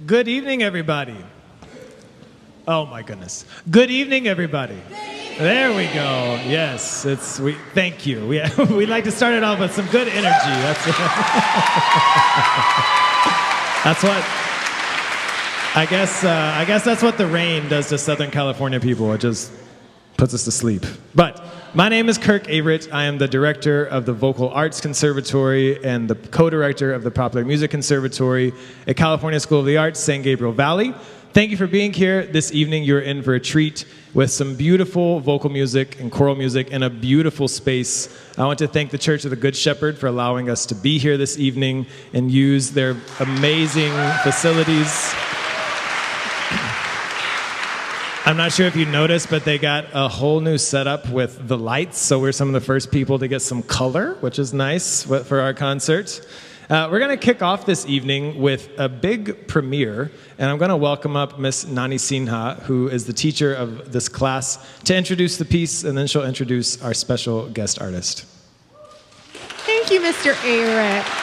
Good evening, everybody. Oh my goodness. Good evening, everybody. There we go. Yes, thank you. We like to start it off with some good energy. That's what. I guess that's what the rain does to Southern California people. It just puts us to sleep. But my name is Kirk Averitt. I am the director of the Vocal Arts Conservatory and the co-director of the Popular Music Conservatory at California School of the Arts, San Gabriel Valley. Thank you for being here. This evening you're in for a treat with some beautiful vocal music and choral music in a beautiful space. I want to thank the Church of the Good Shepherd for allowing us to be here this evening and use their amazing facilities. I'm not sure if you noticed, but they got a whole new setup with the lights, so we're some of the first people to get some color, which is nice for our concert. We're going to kick off this evening with a big premiere, and I'm going to welcome up Miss Nani Sinha, who is the teacher of this class, to introduce the piece, and then she'll introduce our special guest artist. Thank you, Mr. Averitt.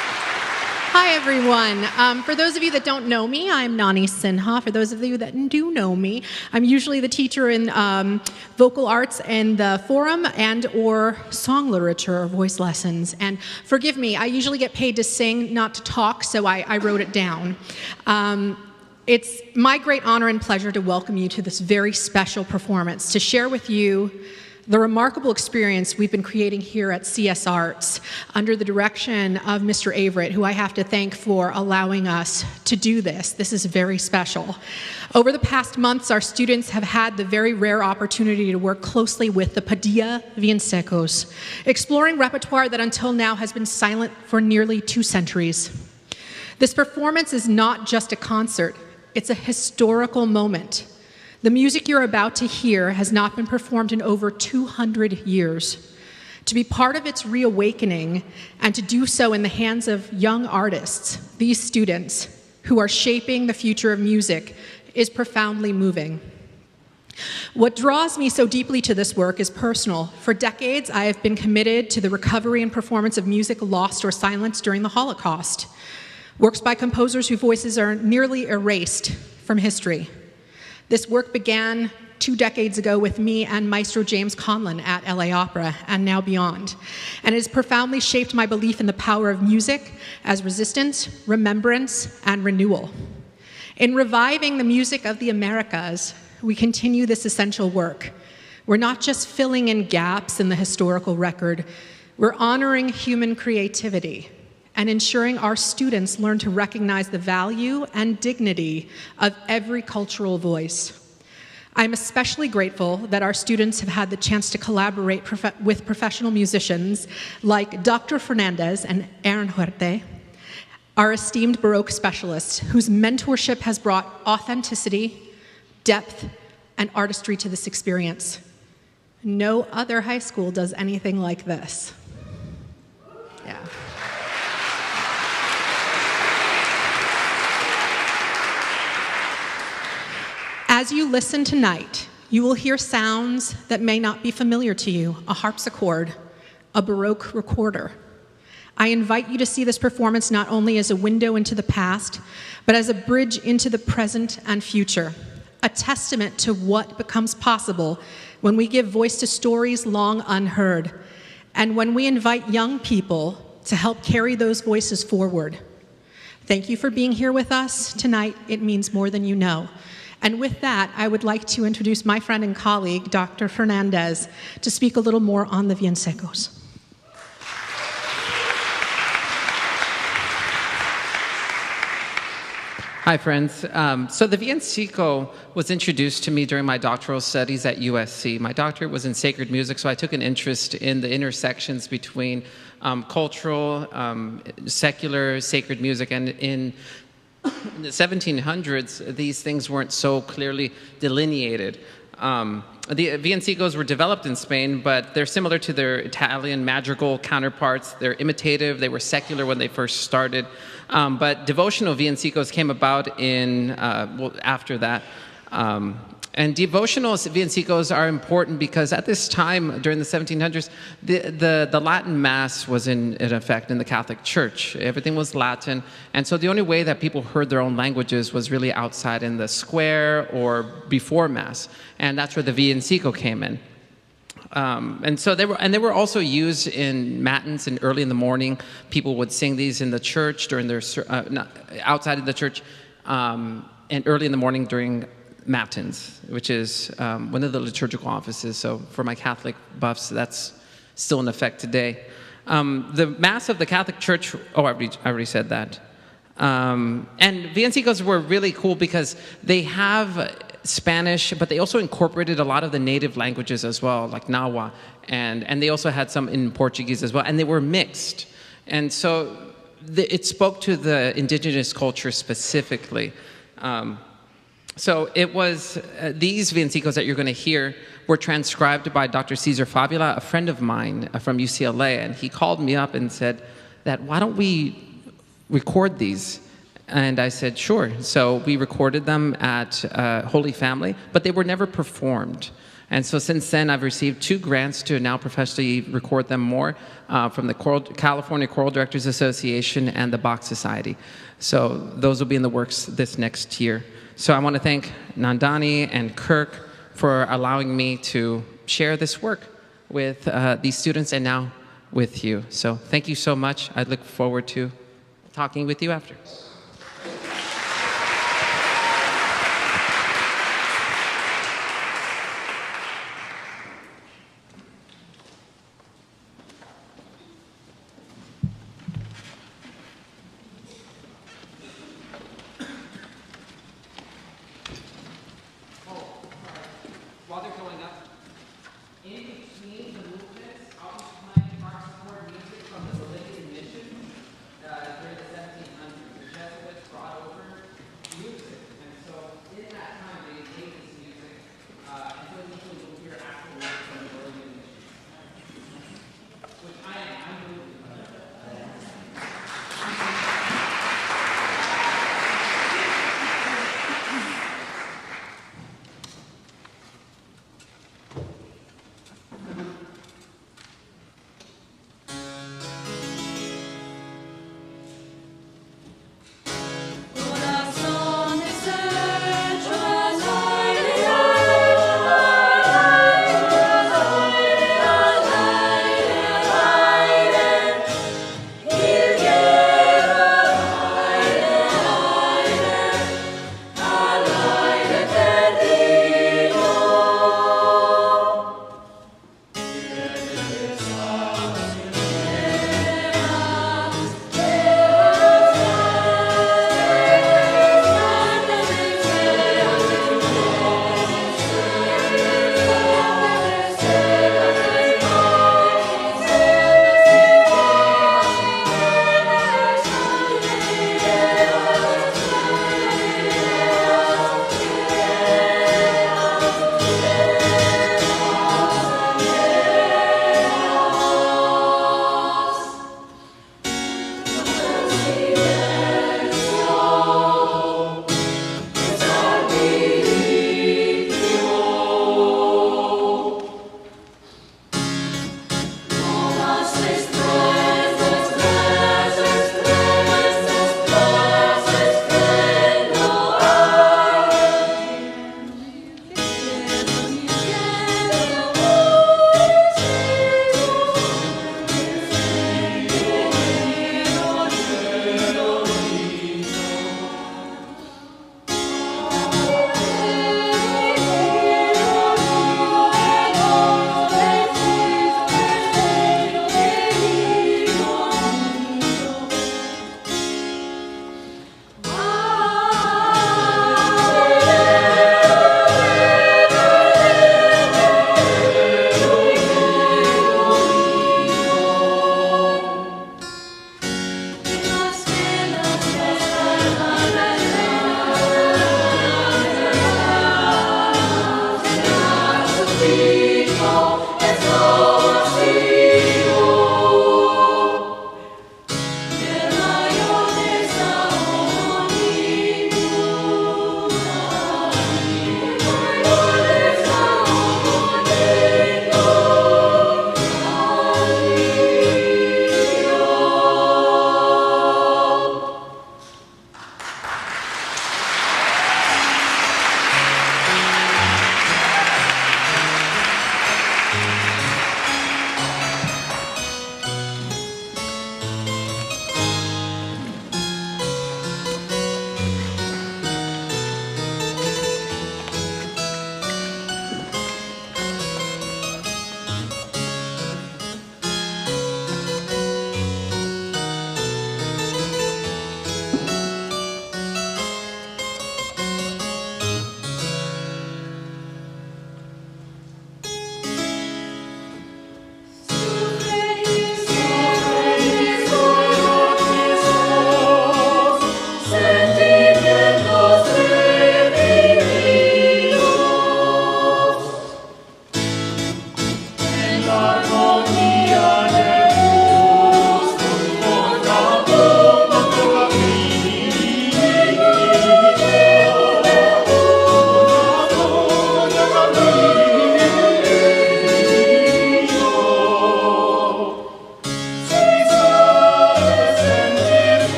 Hi, everyone. For those of you that don't know me, I'm Nani Sinha. For those of you that do know me, I'm usually the teacher in vocal arts and the forum and or song literature or voice lessons. And forgive me, I usually get paid to sing, not to talk, so I wrote it down. It's my great honor and pleasure to welcome you to this very special performance, to share with you the remarkable experience we've been creating here at CS Arts under the direction of Mr. Averitt, who I have to thank for allowing us to do this. This is very special. Over the past months, our students have had the very rare opportunity to work closely with the Padilla Villancicos, exploring repertoire that until now has been silent for nearly 2 centuries. This performance is not just a concert, it's a historical moment. The music you're about to hear has not been performed in over 200 years. To be part of its reawakening and to do so in the hands of young artists, these students who are shaping the future of music, is profoundly moving. What draws me so deeply to this work is personal. For decades, I have been committed to the recovery and performance of music lost or silenced during the Holocaust. Works by composers whose voices are nearly erased from history. This work began 2 decades ago with me and Maestro James Conlon at LA Opera and now beyond. And it has profoundly shaped my belief in the power of music as resistance, remembrance, and renewal. In reviving the music of the Americas, we continue this essential work. We're not just filling in gaps in the historical record, we're honoring human creativity and ensuring our students learn to recognize the value and dignity of every cultural voice. I'm especially grateful that our students have had the chance to collaborate with professional musicians like Dr. Fernandez and Aaron Huerta, our esteemed Baroque specialists, whose mentorship has brought authenticity, depth, and artistry to this experience. No other high school does anything like this. Yeah. As you listen tonight, you will hear sounds that may not be familiar to you: a harpsichord, a Baroque recorder. I invite you to see this performance not only as a window into the past, but as a bridge into the present and future, a testament to what becomes possible when we give voice to stories long unheard, and when we invite young people to help carry those voices forward. Thank you for being here with us tonight. It means more than you know. And with that, I would like to introduce my friend and colleague, Dr. Fernandez, to speak a little more on the Villancicos. Hi, friends. So the Villancico was introduced to me during my doctoral studies at USC. My doctorate was in sacred music, so I took an interest in the intersections between cultural, secular, sacred music, and in the 1700s, these things weren't so clearly delineated. The Villancicos were developed in Spain, but they're similar to their Italian madrigal counterparts. They're imitative. They were secular when they first started. But devotional Villancicos came about in, after that. And devotional villancicos are important because at this time, during the 1700s, the Latin Mass was in effect in the Catholic Church. Everything was Latin. And so the only way that people heard their own languages was really outside in the square or before Mass. And that's where the villancico came in. And so they were also used in matins, and early in the morning, people would sing these in the church during their outside of the church, and early in the morning during matins, which is one of the liturgical offices. So for my Catholic buffs, that's still in effect today. The Mass of the Catholic Church. Oh, I already said that. And villancicos were really cool because they have Spanish, but they also incorporated a lot of the native languages as well, like Nahua, and they also had some in Portuguese as well, and they were mixed. And so it spoke to the indigenous culture specifically. So it was these villancicos that you're going to hear were transcribed by Dr. Cesar Fabula, a friend of mine from UCLA, and he called me up and said that, why don't we record these? And I said, sure. So we recorded them at Holy Family, but they were never performed. And so since then, I've received 2 grants to now professionally record them more from the California Choral Directors Association and the Bach Society. So those will be in the works this next year. So I want to thank Nandani and Kirk for allowing me to share this work with these students and now with you. So thank you so much. I look forward to talking with you after.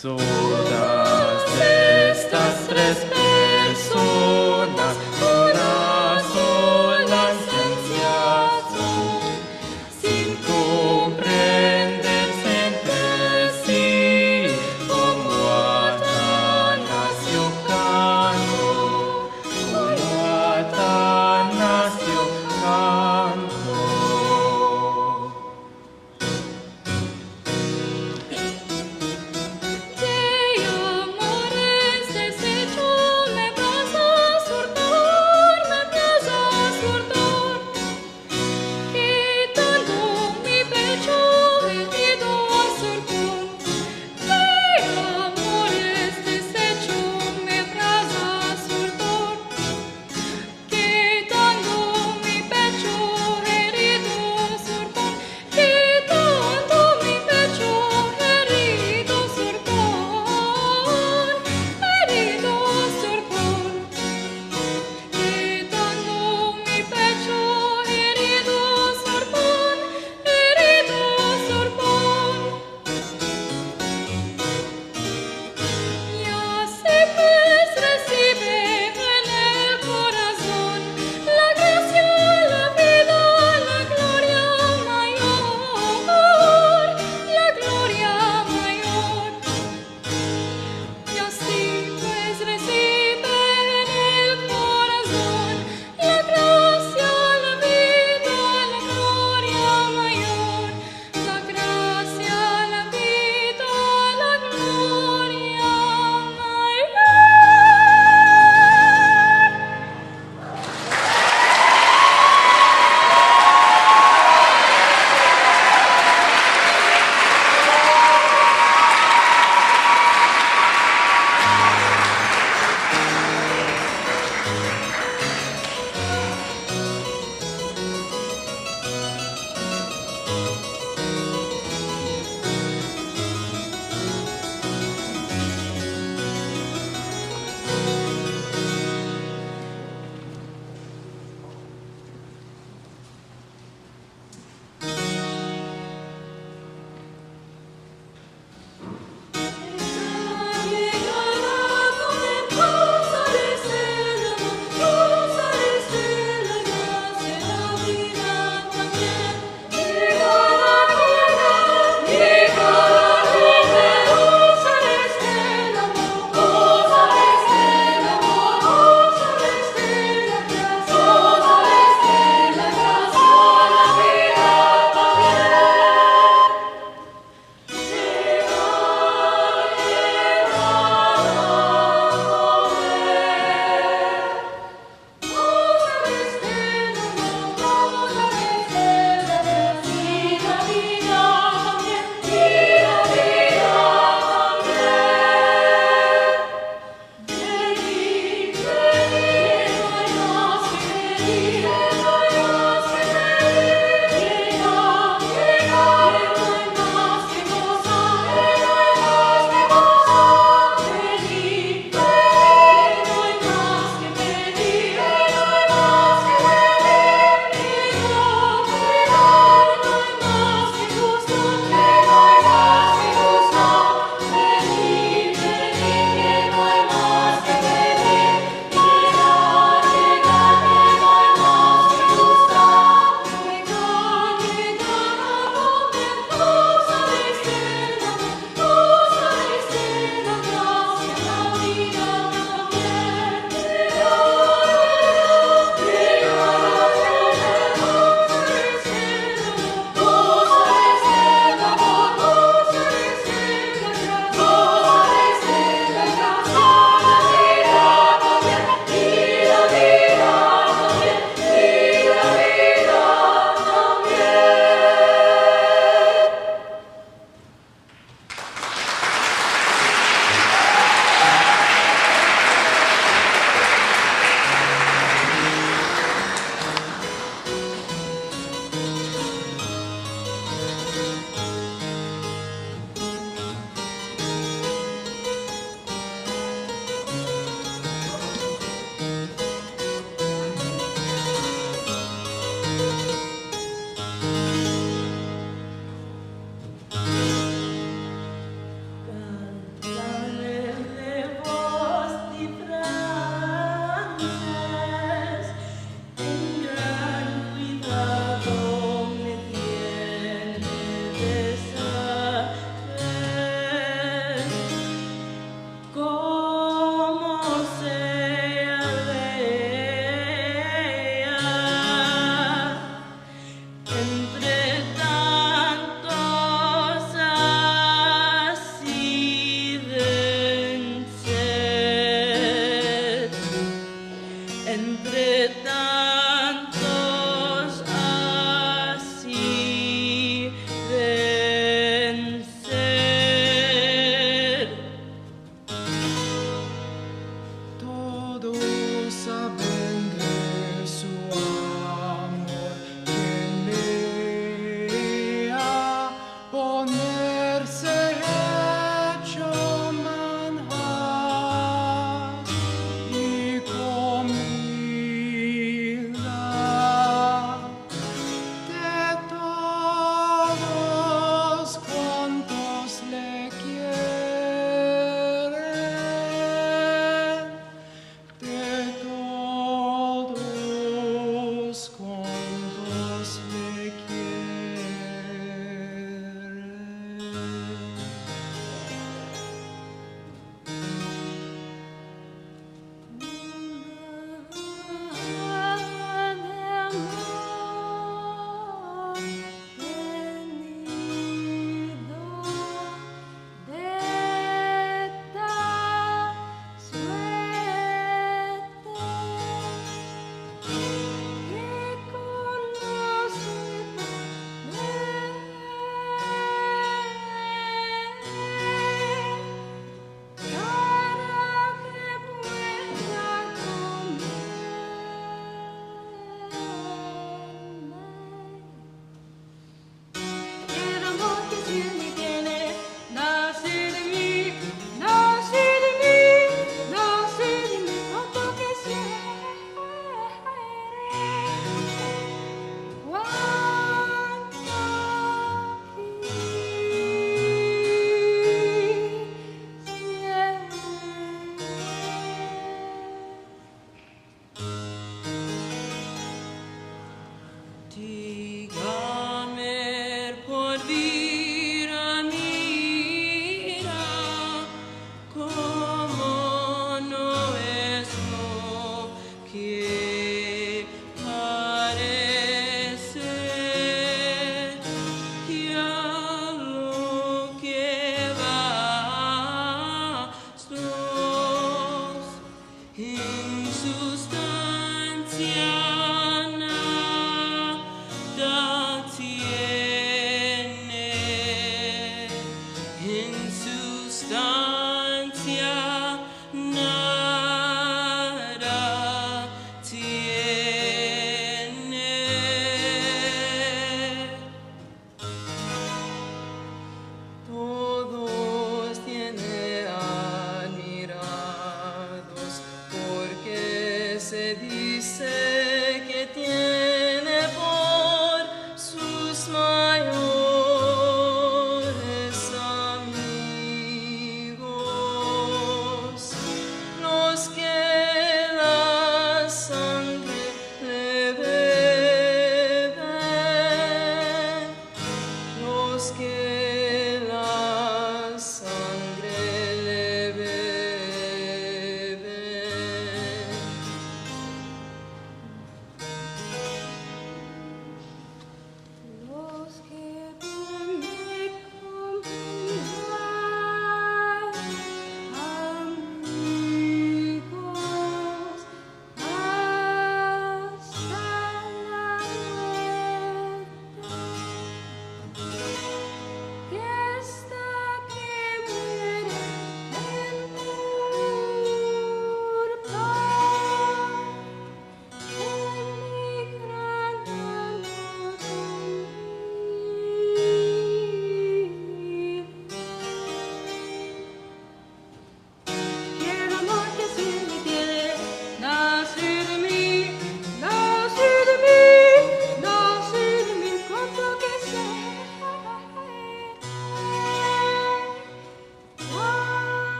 Todas estas tres personas, una sola esencia son, sin comprenderse entre sí, como Atanasio canto, como Atanasio canto.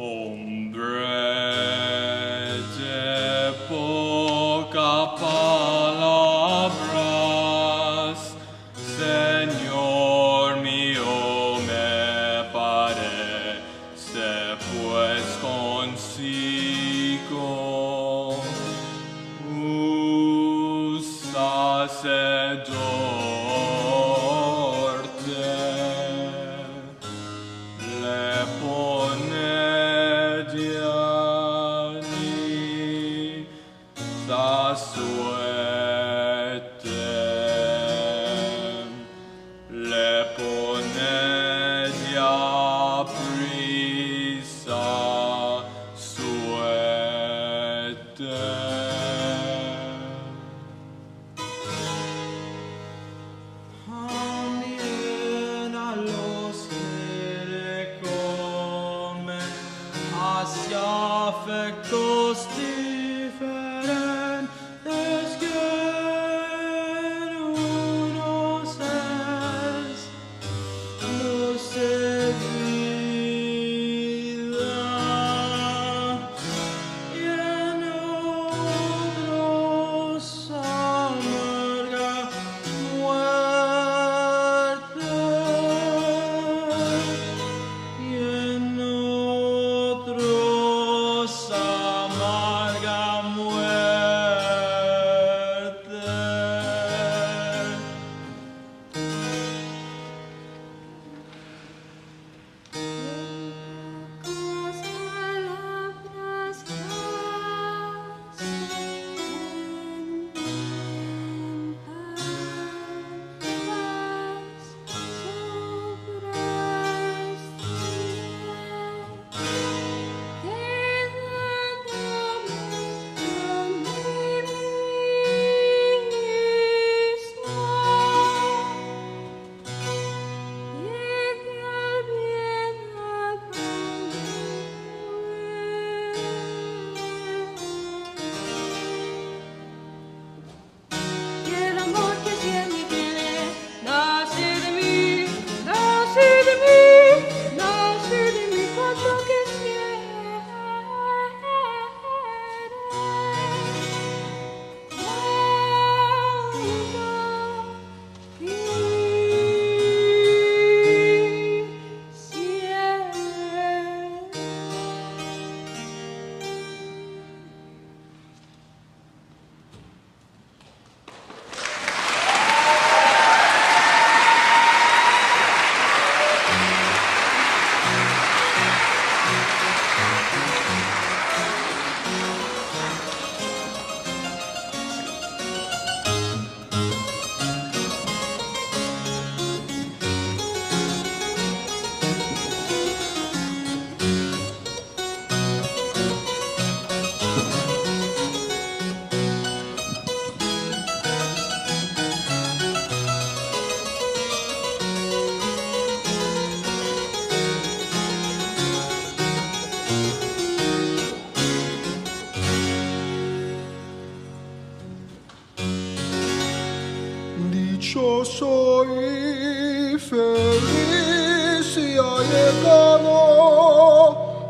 Hombre de poca palabras, Señor mío, me parece pues consigo un sacerdote. Le pone diani sa suerte. Le pone dia prisa suerte. También a los que le comen hacia afectos diferentes que en unos es dulce vida y en otros amarga muerte y en otros amarga muerte. Y el amor que en mí tiene nace de mí, nace de mí, nace de mí cuando Dichoso y feliz y ha llegado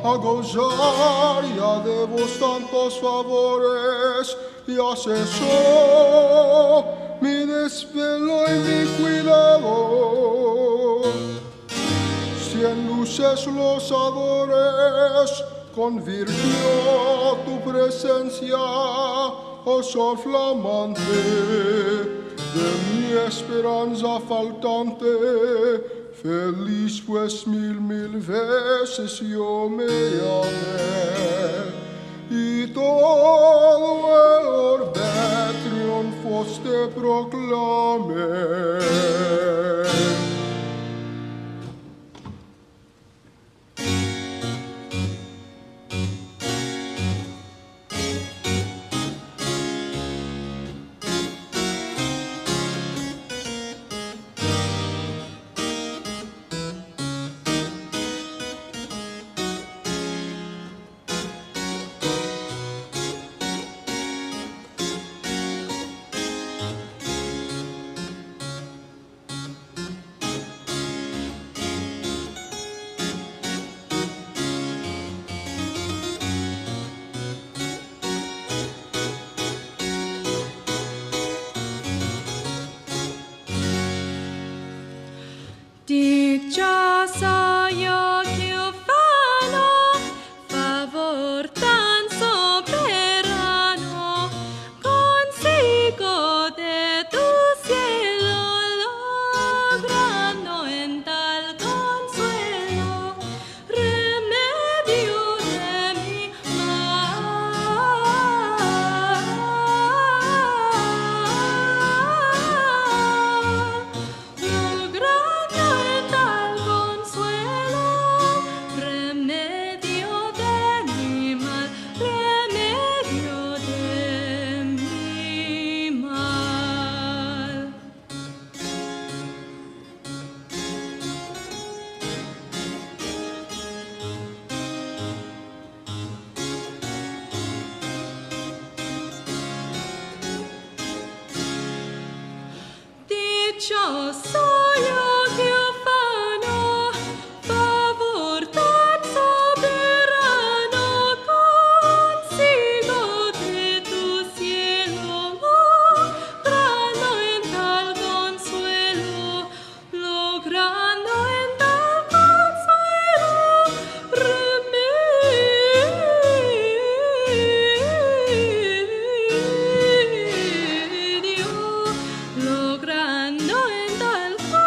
a gozar ya de vos tantos favores y asesor mi desvelo y mi cuidado. Cien luces los adores, convirtió tu presencia, oh sol flamante de mi esperanza faltante. Feliz pues mil veces yo me llamé, y todo el orbe triunfos te proclamé. dichoso yo que ufano, favortad soberano, consigo de tu cielo, logrando en tal consuelo, logrando en tal consuelo, remedio, logrando en tal consuelo.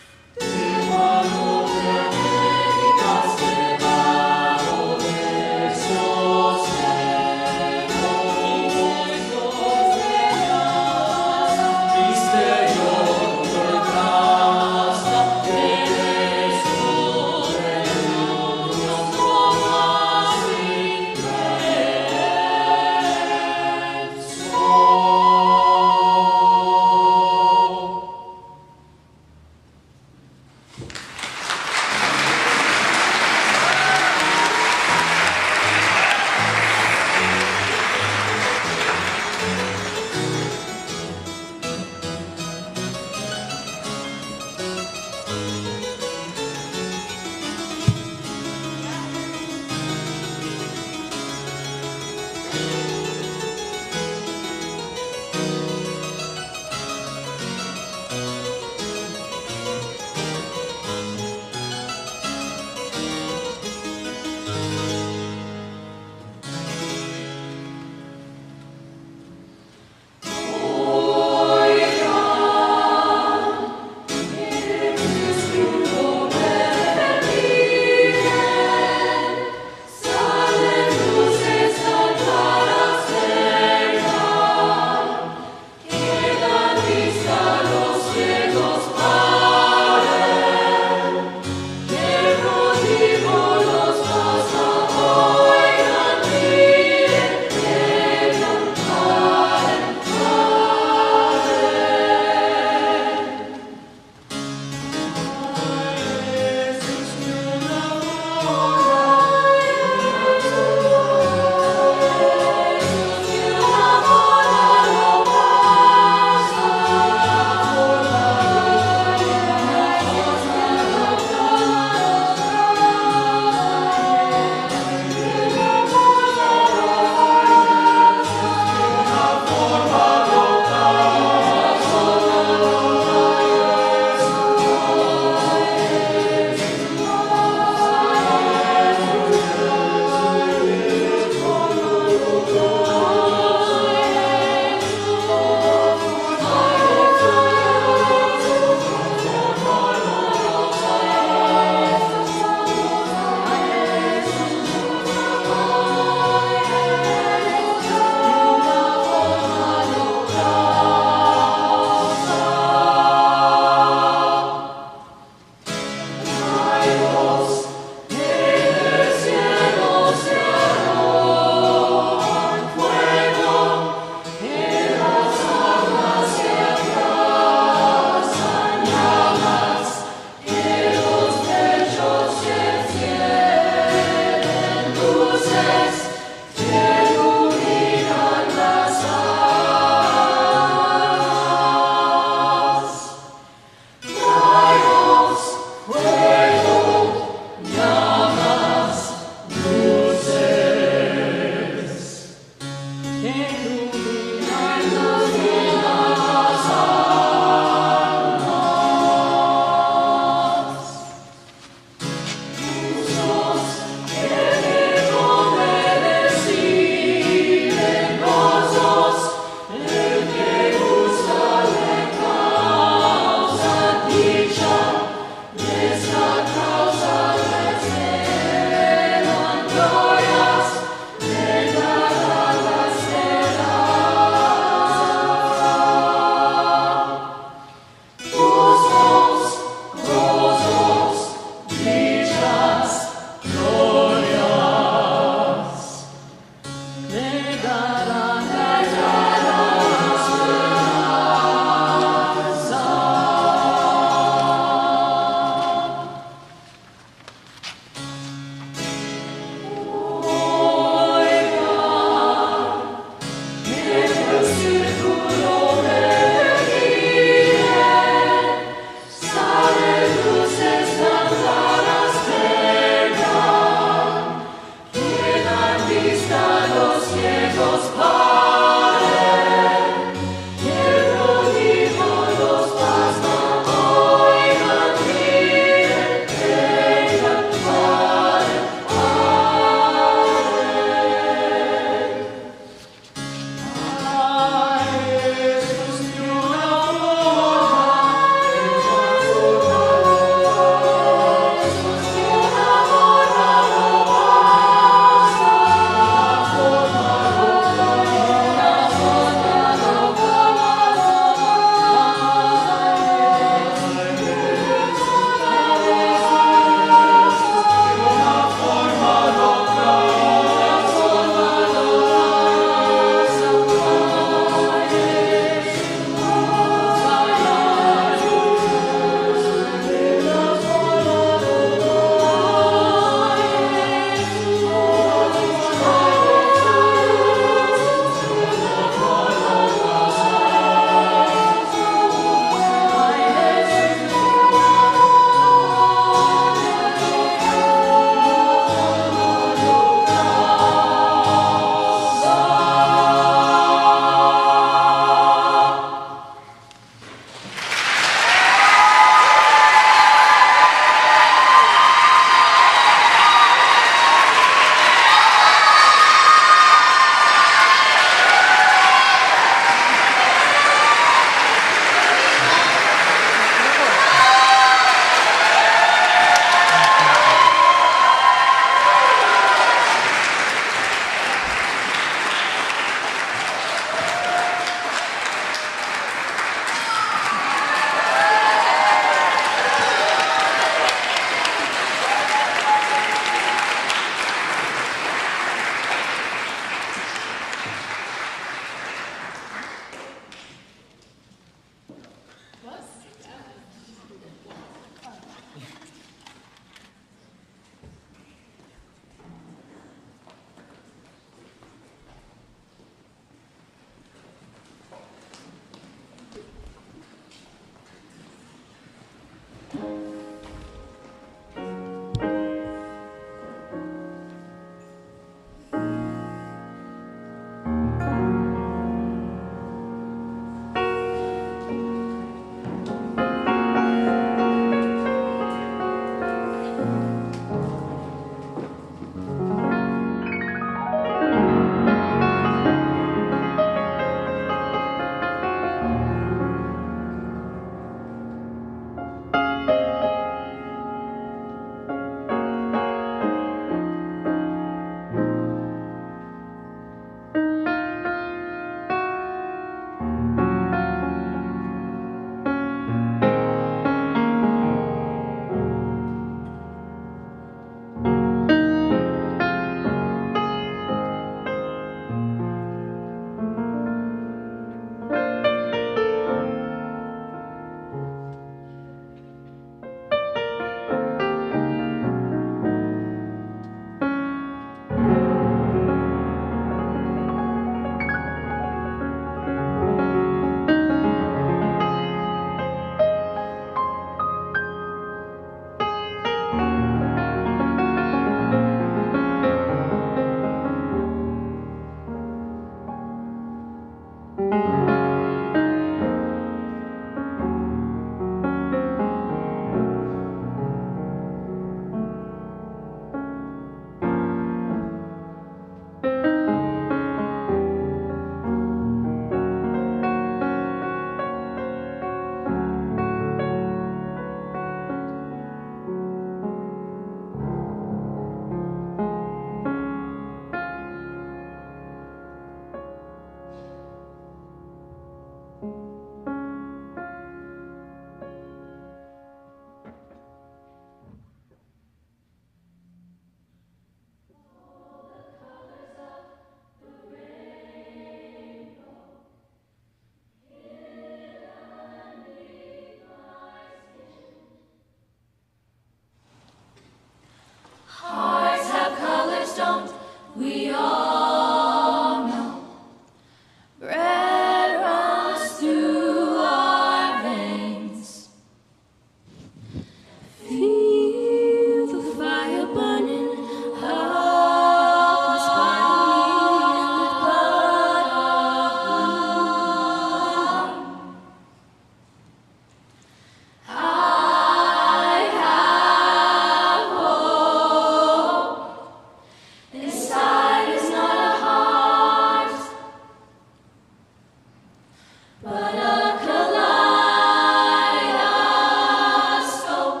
but a kaleidoscope.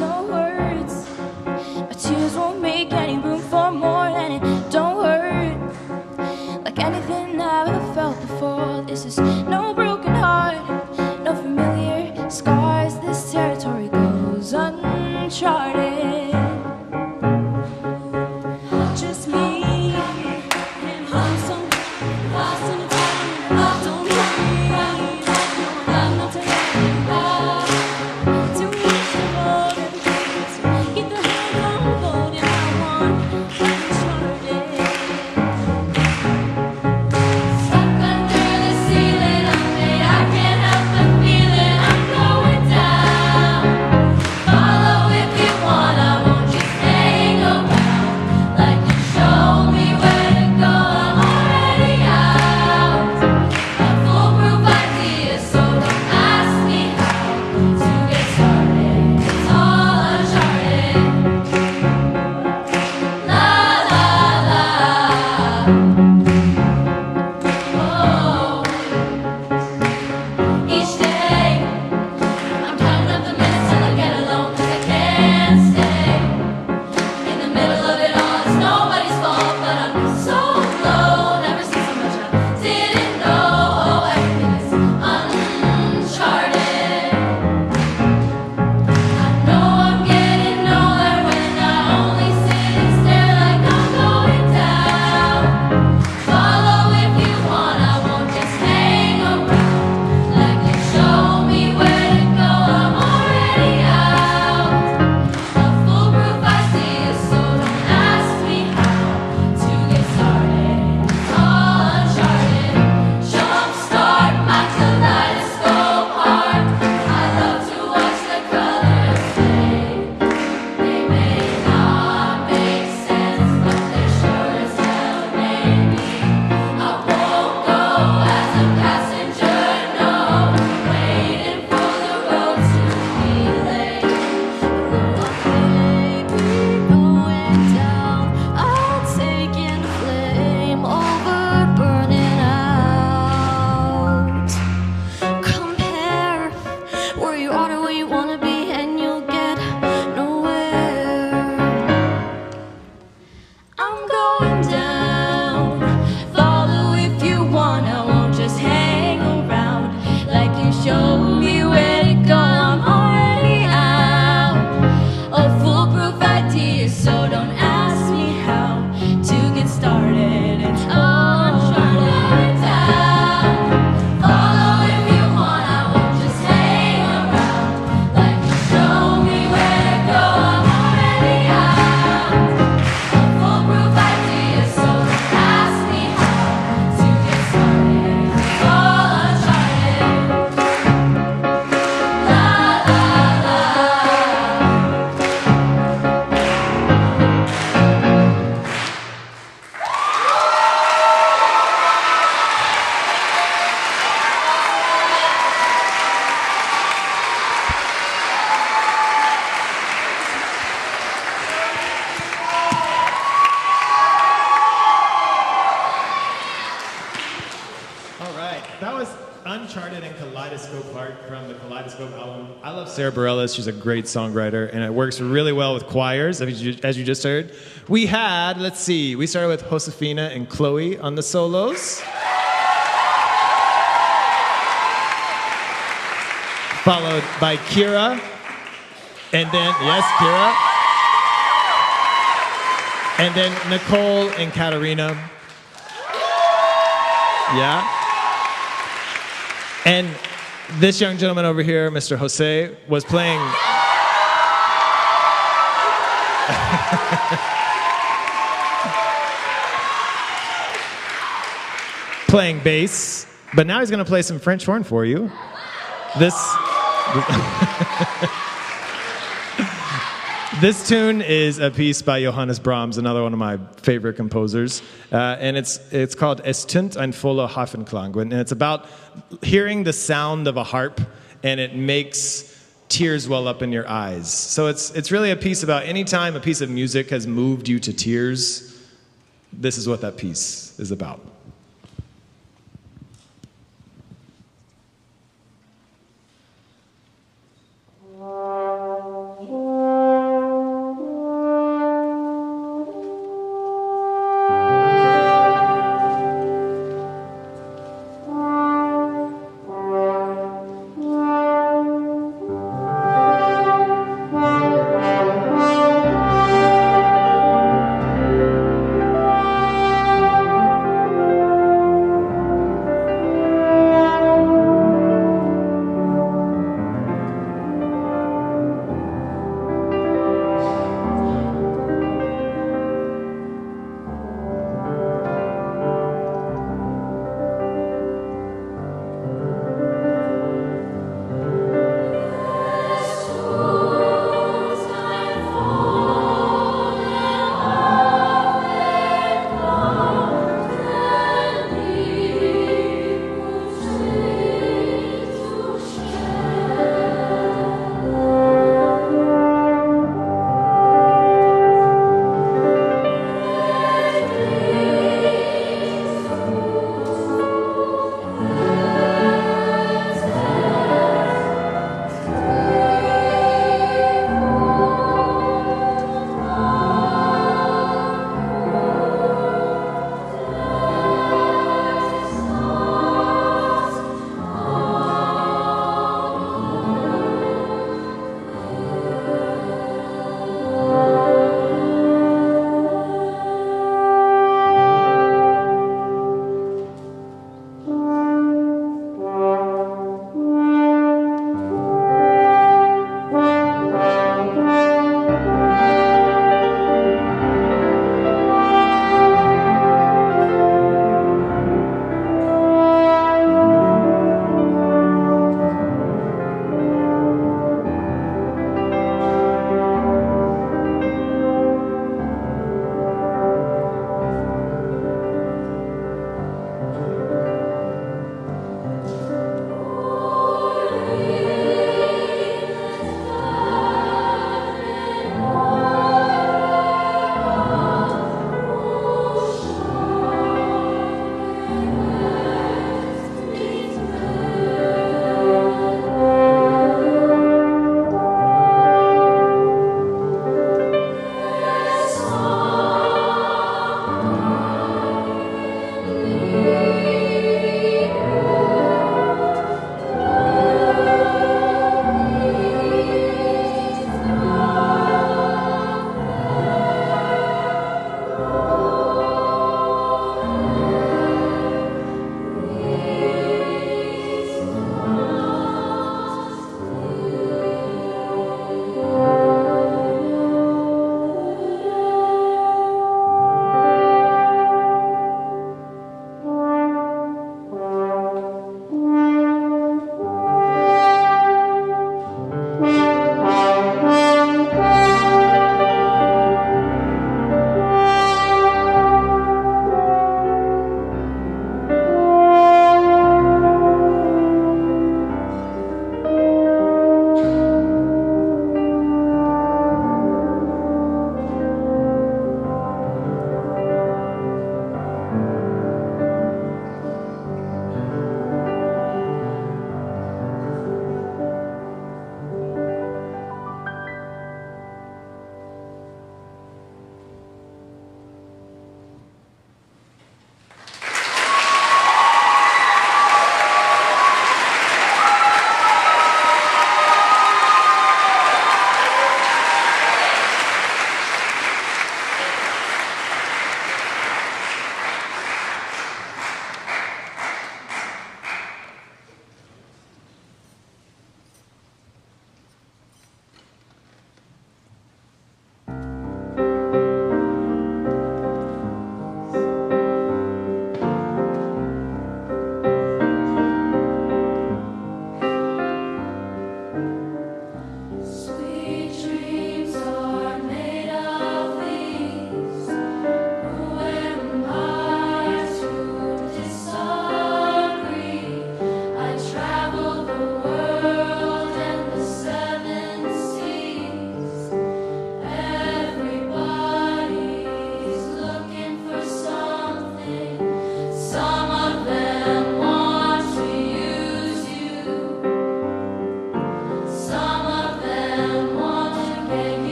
No words, my tears won't make any room for more, and it don't hurt like anything I've ever felt before. This is no broken heart, no familiar scars. This territory goes uncharted. Just me and I'm so lost in the dark. Don't worry, I have no time to waste the golden days. Get the hands on holding I want uncharted. Stuck under the ceiling, I can't help but feel it. I'm going down. Follow if you want, I won't just hang around. Like you show me where to go, I'm already out. A foolproof idea, so don't ask me how to get started. It's all uncharted. La la la. Oh. Each day, I'm counting up the minutes till I get alone, 'cause I can't stay. In the middle of it all, it's nobody's fault, but I'm so low. Never seen so much I didn't know. Oh, everything is uncharted. I know I'm getting nowhere when I only sit and stare like I'm going down. Follow if you want, I won't just hang around. Like you show me where to go, I'm already out. A foolproof idea, so don't ask me how to get started. It's all uncharted. Jumpstart my kaleidoscope heart. I love to watch the colors fade. They may not make sense, but they're sure as hell made me. I won't go as a passenger, no. Waiting for the road to be laid. Going down, I'll take in flame over burning out. Compare where you are to where you wanna be, and you'll get nowhere. I'm going down. Follow if you want, I won't just hang around. Like you show me where to go, I'm already out. A foolproof idea, so don't ask me how to get started. It's all uncharted. Follow if you want, I won't just hang around. Like you show me where to go, I'm already out. A foolproof idea, so don't ask me how to get started. It's all uncharted. La la la. All right, that was Uncharted and Kaleidoscope Heart from the Kaleidoscope album. I love Sarah Bareilles. She's a great songwriter, and it works really well with choirs, as you just heard. We had, let's see, we started with Josefina and Chloe on the solos. Followed by Kira, and then, yes, Kira. And then Nicole and Katarina. Yeah. And this young gentleman over here, Mr. Jose, was playing playing bass, but now he's going to play some French horn for you. This tune is a piece by Johannes Brahms, another one of my favorite composers, and it's called Es tönt ein voller Hafenklang, and it's about hearing the sound of a harp, and it makes tears well up in your eyes. So it's really a piece about any time a piece of music has moved you to tears, this is what that piece is about.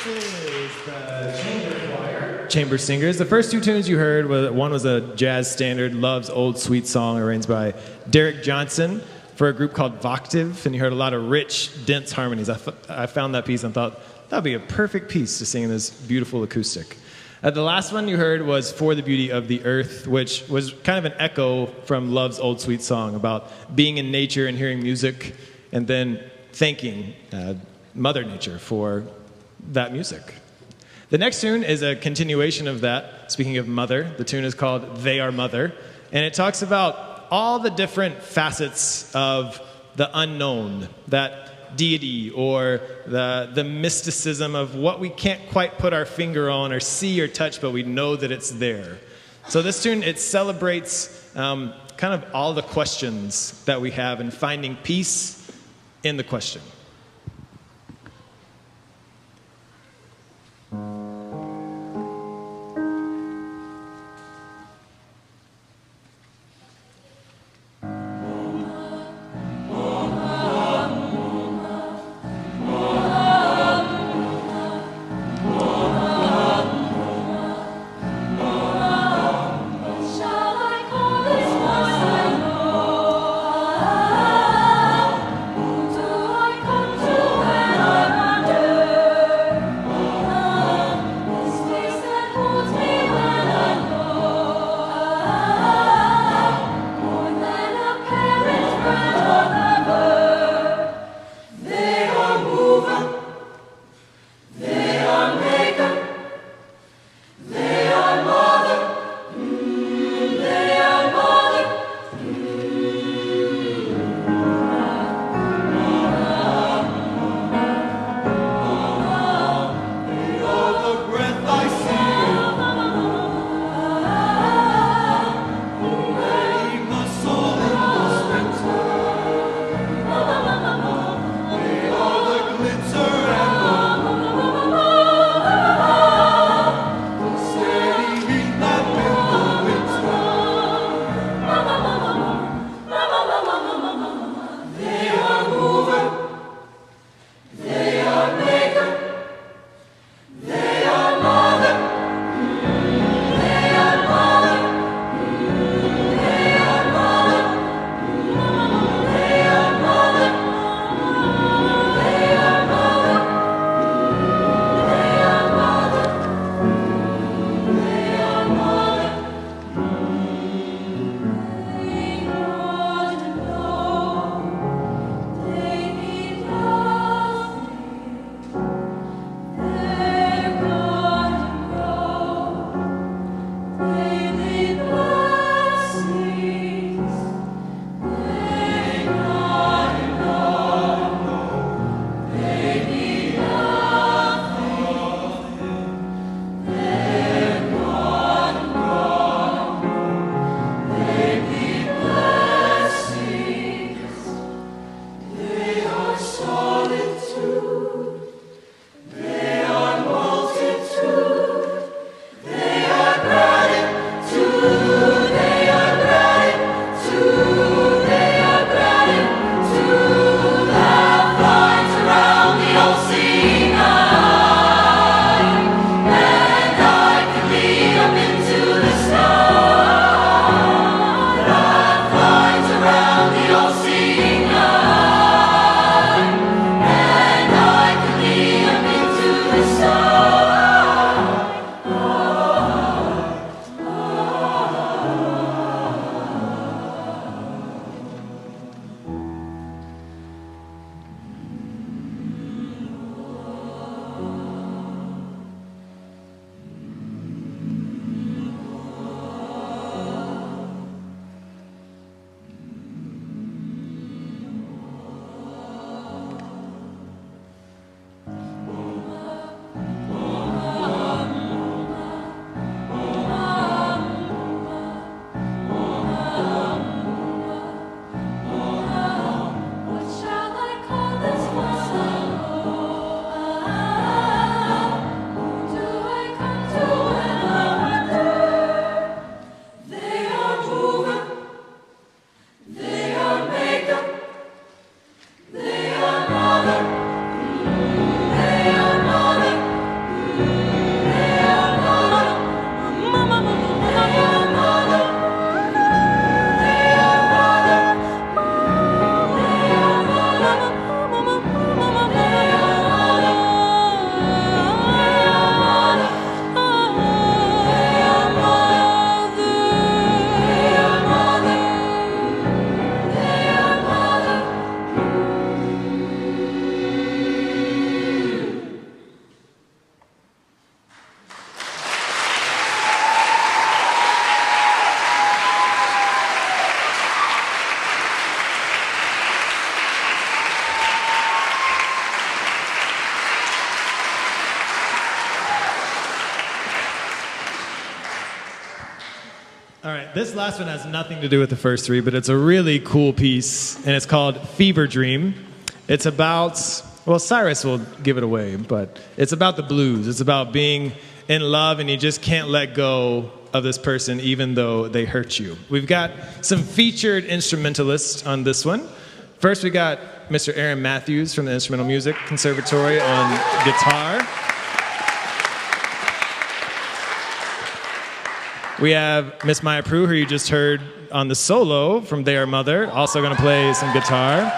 This is the chamber choir. Chamber singers. The first two tunes you heard, one was a jazz standard, Love's Old Sweet Song, arranged by Derek Johnson for a group called Voctive, and you heard a lot of rich, dense harmonies. I found that piece and thought that would be a perfect piece to sing in this beautiful acoustic. The last one you heard was For the Beauty of the Earth, which was kind of an echo from Love's Old Sweet Song about being in nature and hearing music, and then thanking Mother Nature for that music. The next tune is a continuation of that. Speaking of mother, the tune is called They Are Mother, and it talks about all the different facets of the unknown, that deity or the mysticism of what we can't quite put our finger on or see or touch, but we know that it's there. So this tune, it celebrates kind of all the questions that we have and finding peace in the question. I call this last one has nothing to do with the first three, but it's a really cool piece, and it's called Fever Dream. It's about, well, Cyrus will give it away, but it's about the blues. It's about being in love, and you just can't let go of this person even though they hurt you. We've got some featured instrumentalists on this one. First, we got Mr. Aaron Matthews from the Instrumental Music Conservatory on guitar. We have Miss Maya Prue, who you just heard on the solo from They Are Mother, also going to play some guitar.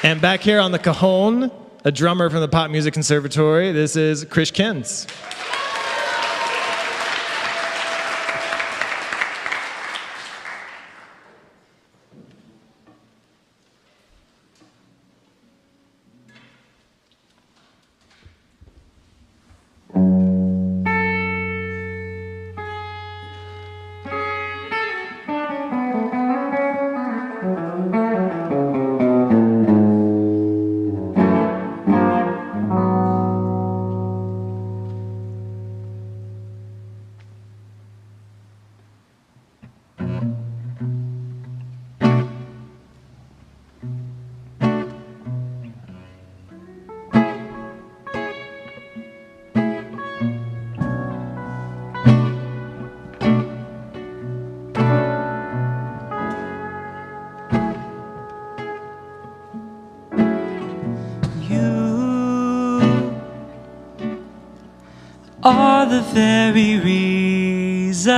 And back here on the cajon, a drummer from the Pop Music Conservatory, this is Chris Kens. Are the very reason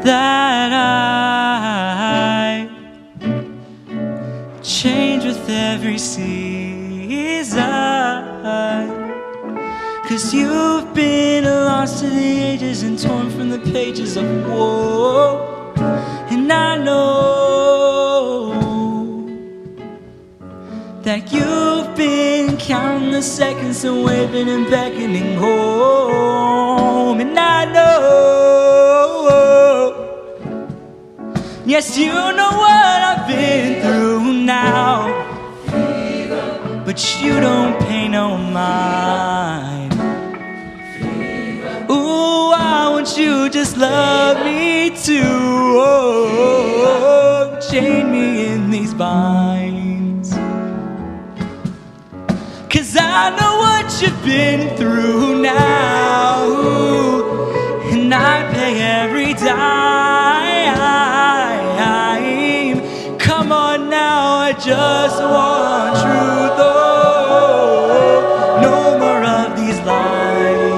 that I change with every season. 'Cause you've been lost to the ages and torn from the pages of woe. And I know that you've been counting the seconds and waving and beckoning home. And I know, yes, you know what I've been through now, but you don't pay no mind. Ooh, I want you, just love me too. Oh, chain me in these binds. 'Cause I know what you've been through now, and I pay every dime. Come on now, I just want truth. Oh, no more of these lies.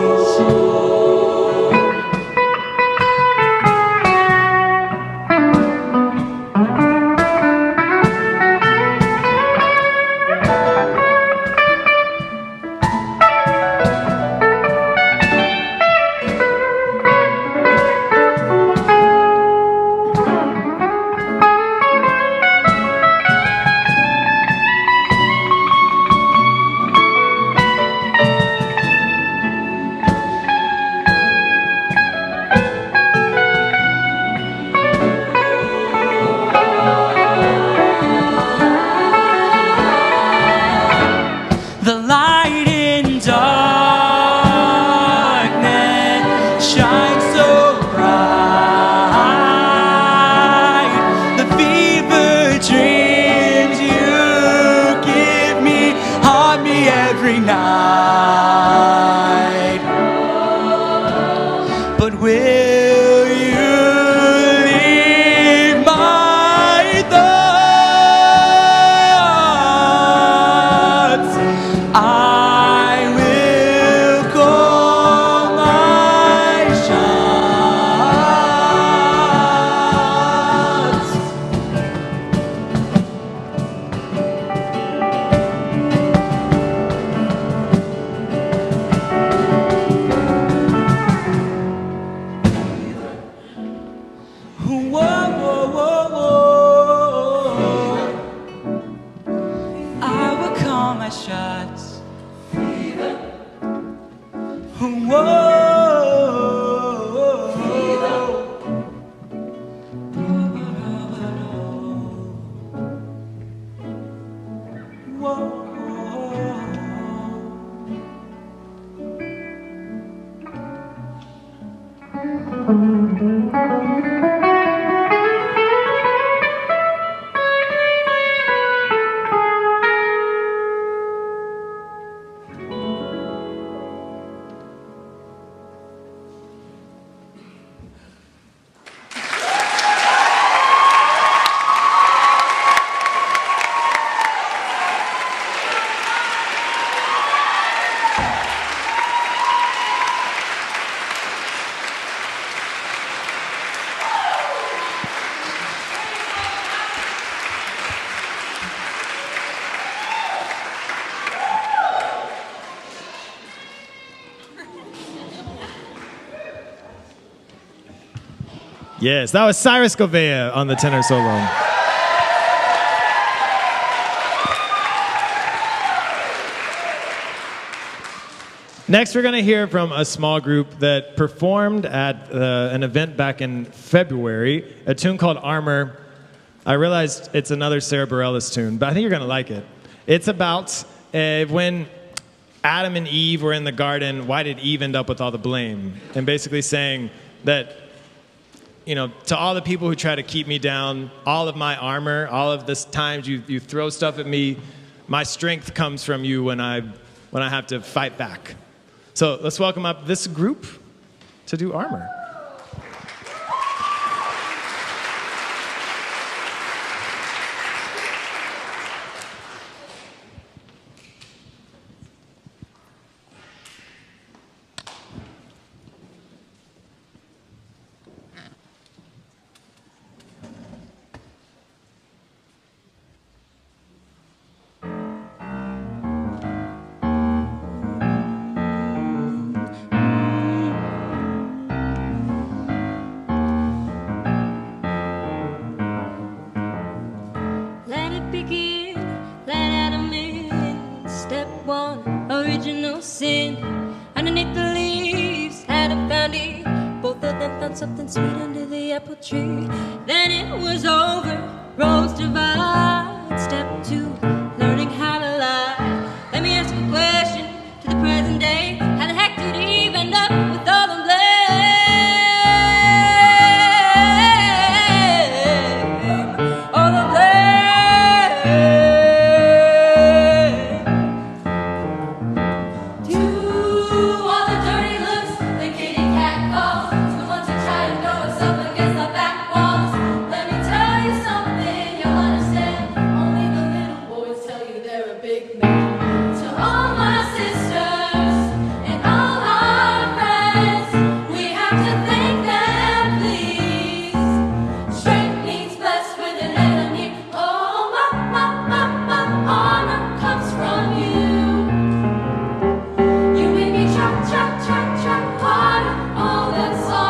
Yes, that was Cyrus Gouveia on the tenor solo. Next, we're going to hear from a small group that performed at an event back in February, a tune called Armor. I realized it's another Sarah Bareilles tune, but I think you're going to like it. It's about when Adam and Eve were in the garden, why did Eve end up with all the blame? And basically saying that, you know, to all the people who try to keep me down, all of my armor, all of this times you throw stuff at me, my strength comes from you when I have to fight back. So let's welcome up this group to do Armor. Let it begin, let Adam in. Step one, original sin. Underneath the leaves, Adam found Eve. Both of them found something sweet under the apple tree. Then it was over, roads divide. Step two, learning how to lie. Let me ask a question to the present day. How the heck did Eve end up with all the blame? All the blame. All that's all.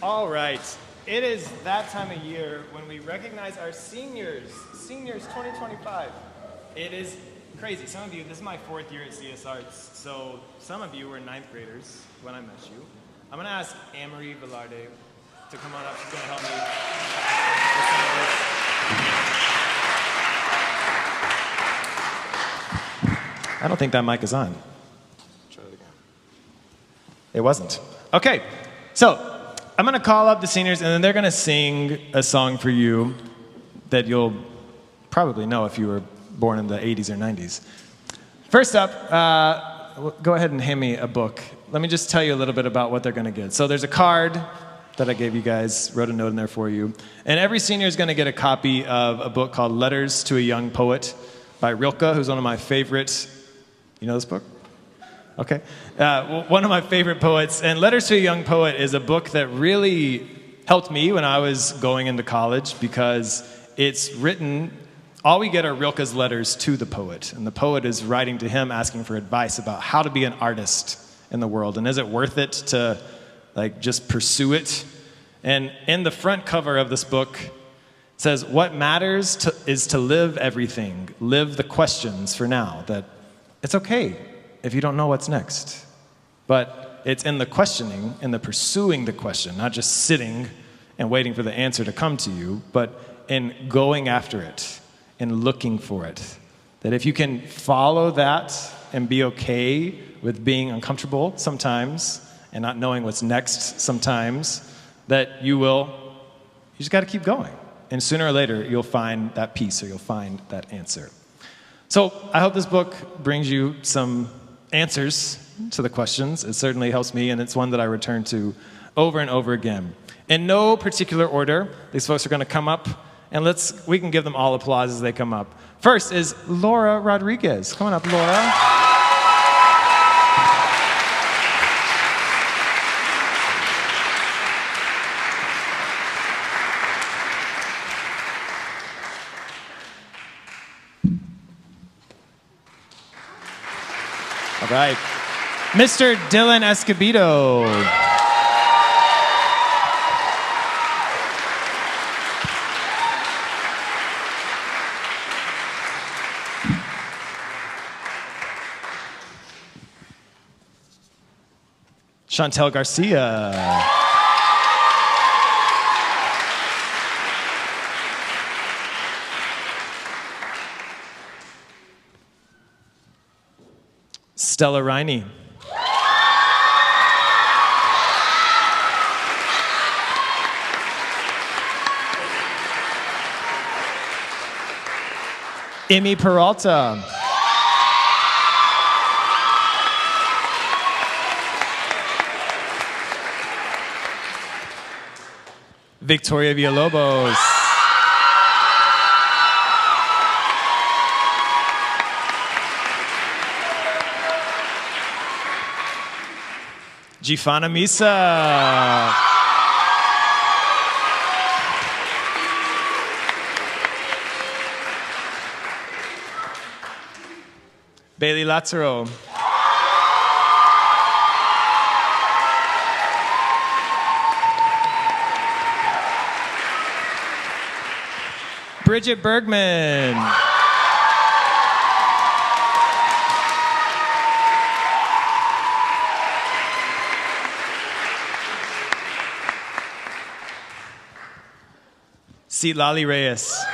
All right. It is that time of year when we recognize our seniors. Seniors 2025. It is crazy. Some of you, this is my 4th year at CSArts, so some of you were 9th graders when I met you. I'm going to ask Anne-Marie Velarde to come on up. She's going to help me with some of this. I don't think that mic is on. Try it again. It wasn't. Okay, so I'm going to call up the seniors, and then they're going to sing a song for you that you'll probably know if you were born in the 80s or 90s. First up, go ahead and hand me a book. Let me just tell you a little bit about what they're going to get. So there's a card that I gave you guys, wrote a note in there for you. And every senior is going to get a copy of a book called Letters to a Young Poet by Rilke, who's one of my favorites. You know this book? Okay. One of my favorite poets. And Letters to a Young Poet is a book that really helped me when I was going into college because it's written, all we get are Rilke's letters to the poet. And the poet is writing to him asking for advice about how to be an artist in the world. And is it worth it to just pursue it? And in the front cover of this book, it says, what matters is to live everything. Live the questions for now. That it's okay if you don't know what's next. But it's in the questioning, in the pursuing the question, not just sitting and waiting for the answer to come to you, but in going after it, in looking for it. That if you can follow that and be okay with being uncomfortable sometimes and not knowing what's next sometimes, that you just got to keep going. And sooner or later, you'll find that peace or you'll find that answer. So I hope this book brings you some answers to the questions. It certainly helps me, and it's one that I return to over and over again. In no particular order, these folks are going to come up, and we can give them all applause as they come up. First is Laura Rodriguez. Come on up, Laura. All right. Mr. Dylan Escobedo. Chantel Garcia. Stella Riney. Amy Peralta. Victoria Villalobos. Gifana Misa. Bailey Lazaro. Bridgette Bergman. Lali Reyes.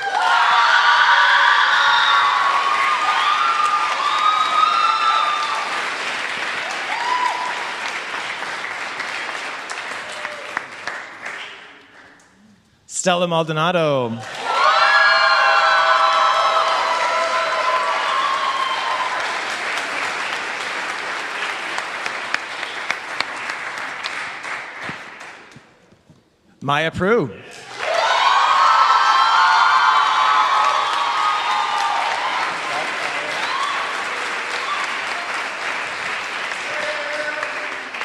Stella Maldonado. Maya Prue.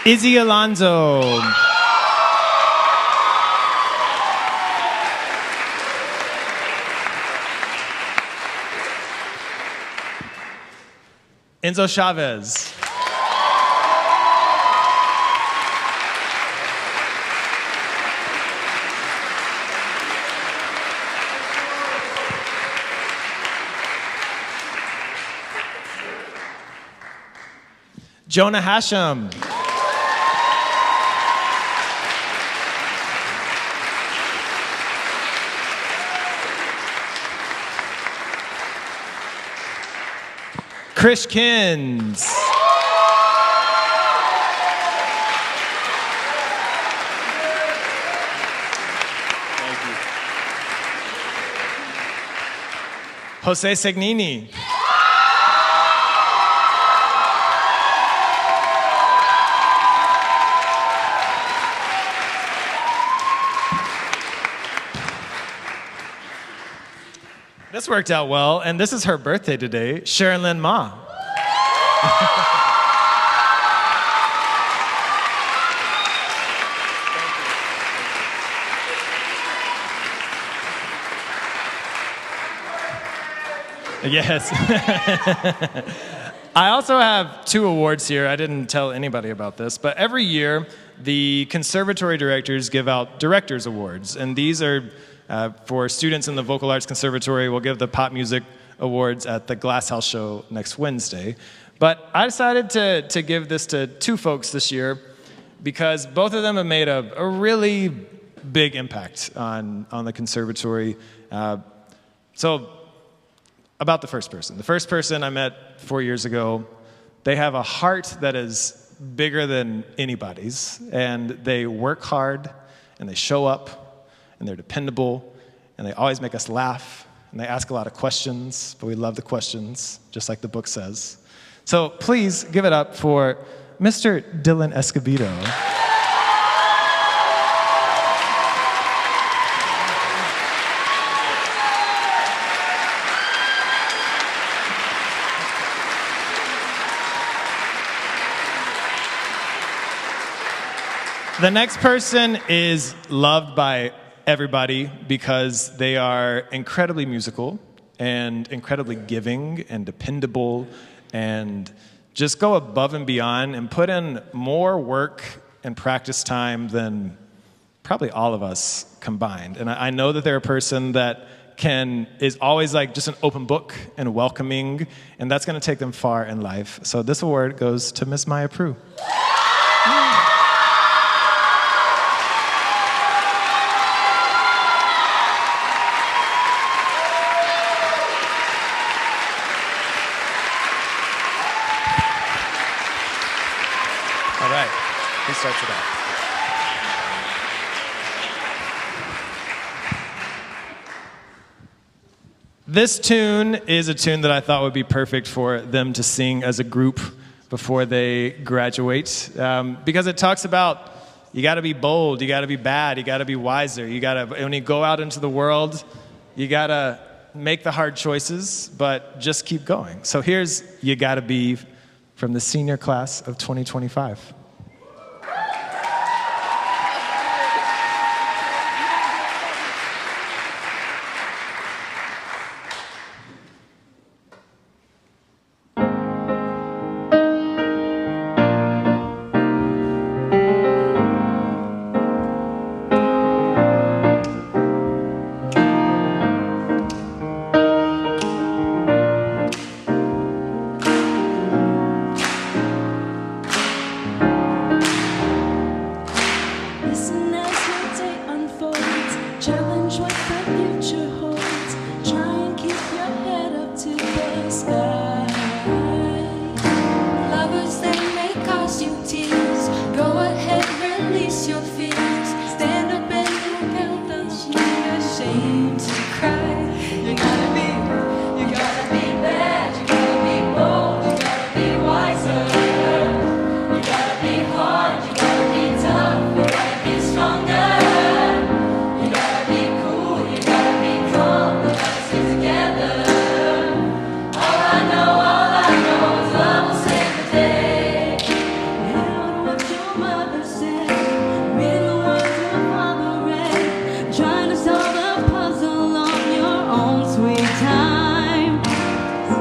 Izzy Alonzo. Enzo Chavez. Jonah Hashem. Krish Kins. Jose Segnini. This worked out well, and this is her birthday today, Sharon Lynn Ma. Yes. I also have 2 awards here. I didn't tell anybody about this, but every year the conservatory directors give out directors awards, and these are for students in the Vocal Arts Conservatory. We'll give the Pop Music Awards at the Glass House Show next Wednesday. But I decided to give this to 2 folks this year because both of them have made a really big impact on the conservatory. So about the first person. The first person I met 4 years ago, they have a heart that is bigger than anybody's, and they work hard, and they show up, and they're dependable, and they always make us laugh, and they ask a lot of questions, but we love the questions, just like the book says. So please give it up for Mr. Dylan Escobedo. The next person is loved by everybody because they are incredibly musical and incredibly giving and dependable and just go above and beyond and put in more work and practice time than probably all of us combined. And I know that they're a person that is always like just an open book and welcoming, and that's going to take them far in life. So this award goes to Miss Maya Prue. Who starts it off? This tune is a tune that I thought would be perfect for them to sing as a group before they graduate, because it talks about you got to be bold, you got to be bad, you got to be wiser, when you go out into the world, you got to make the hard choices, but just keep going. So here's You Gotta Be from the senior class of 2025.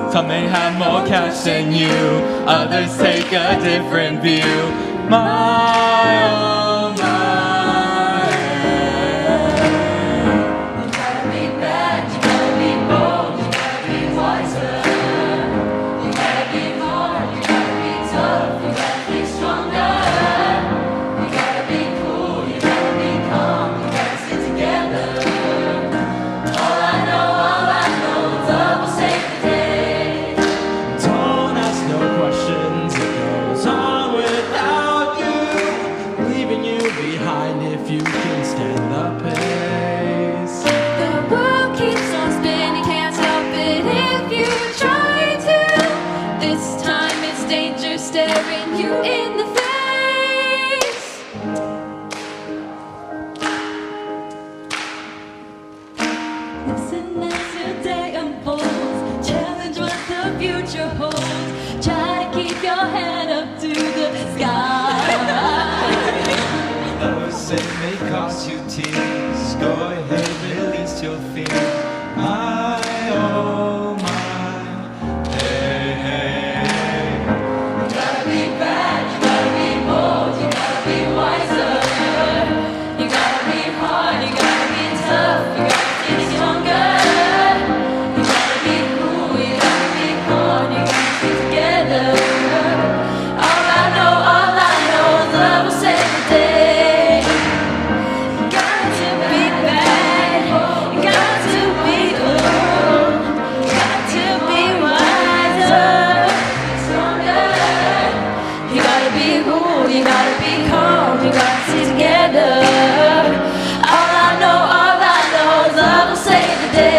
Some may have more cash than you, others take a different view. My, oh my. You gotta be bad, you gotta be bold, you gotta be wiser. You gotta be hard, you gotta be tough, you gotta if you can stand the pace. The world keeps on spinning, can't stop it if you try to. This time it's danger staring you in the face. Listen as your day unfolds, challenge what the future holds. Try to keep your head up to the sky. Though it may cost you tears, go ahead, release your fears. My, oh my, hey, hey. You gotta be bad, you gotta be bold, you gotta be wiser. You gotta be hard, you gotta be tough, you gotta get stronger. You gotta be cool, you gotta be calm, you gotta be together. All I know is love will save the day. You got to be bad, you got to be cool, you got to be wiser, stronger. You gotta be cool, you gotta be calm, you gotta stay together. All I know is love will save the day.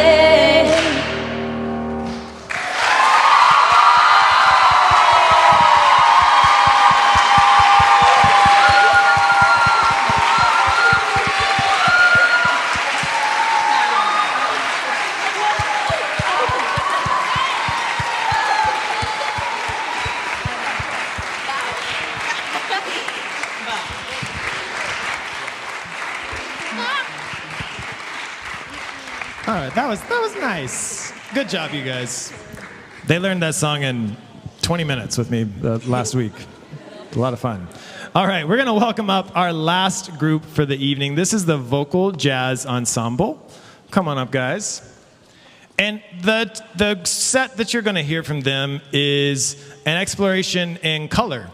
All right, that was nice. Good job, you guys. They learned that song in 20 minutes with me last week. A lot of fun. All right, we're going to welcome up our last group for the evening. This is the Vocal Jazz Ensemble. Come on up, guys. And the set that you're going to hear from them is an exploration in color.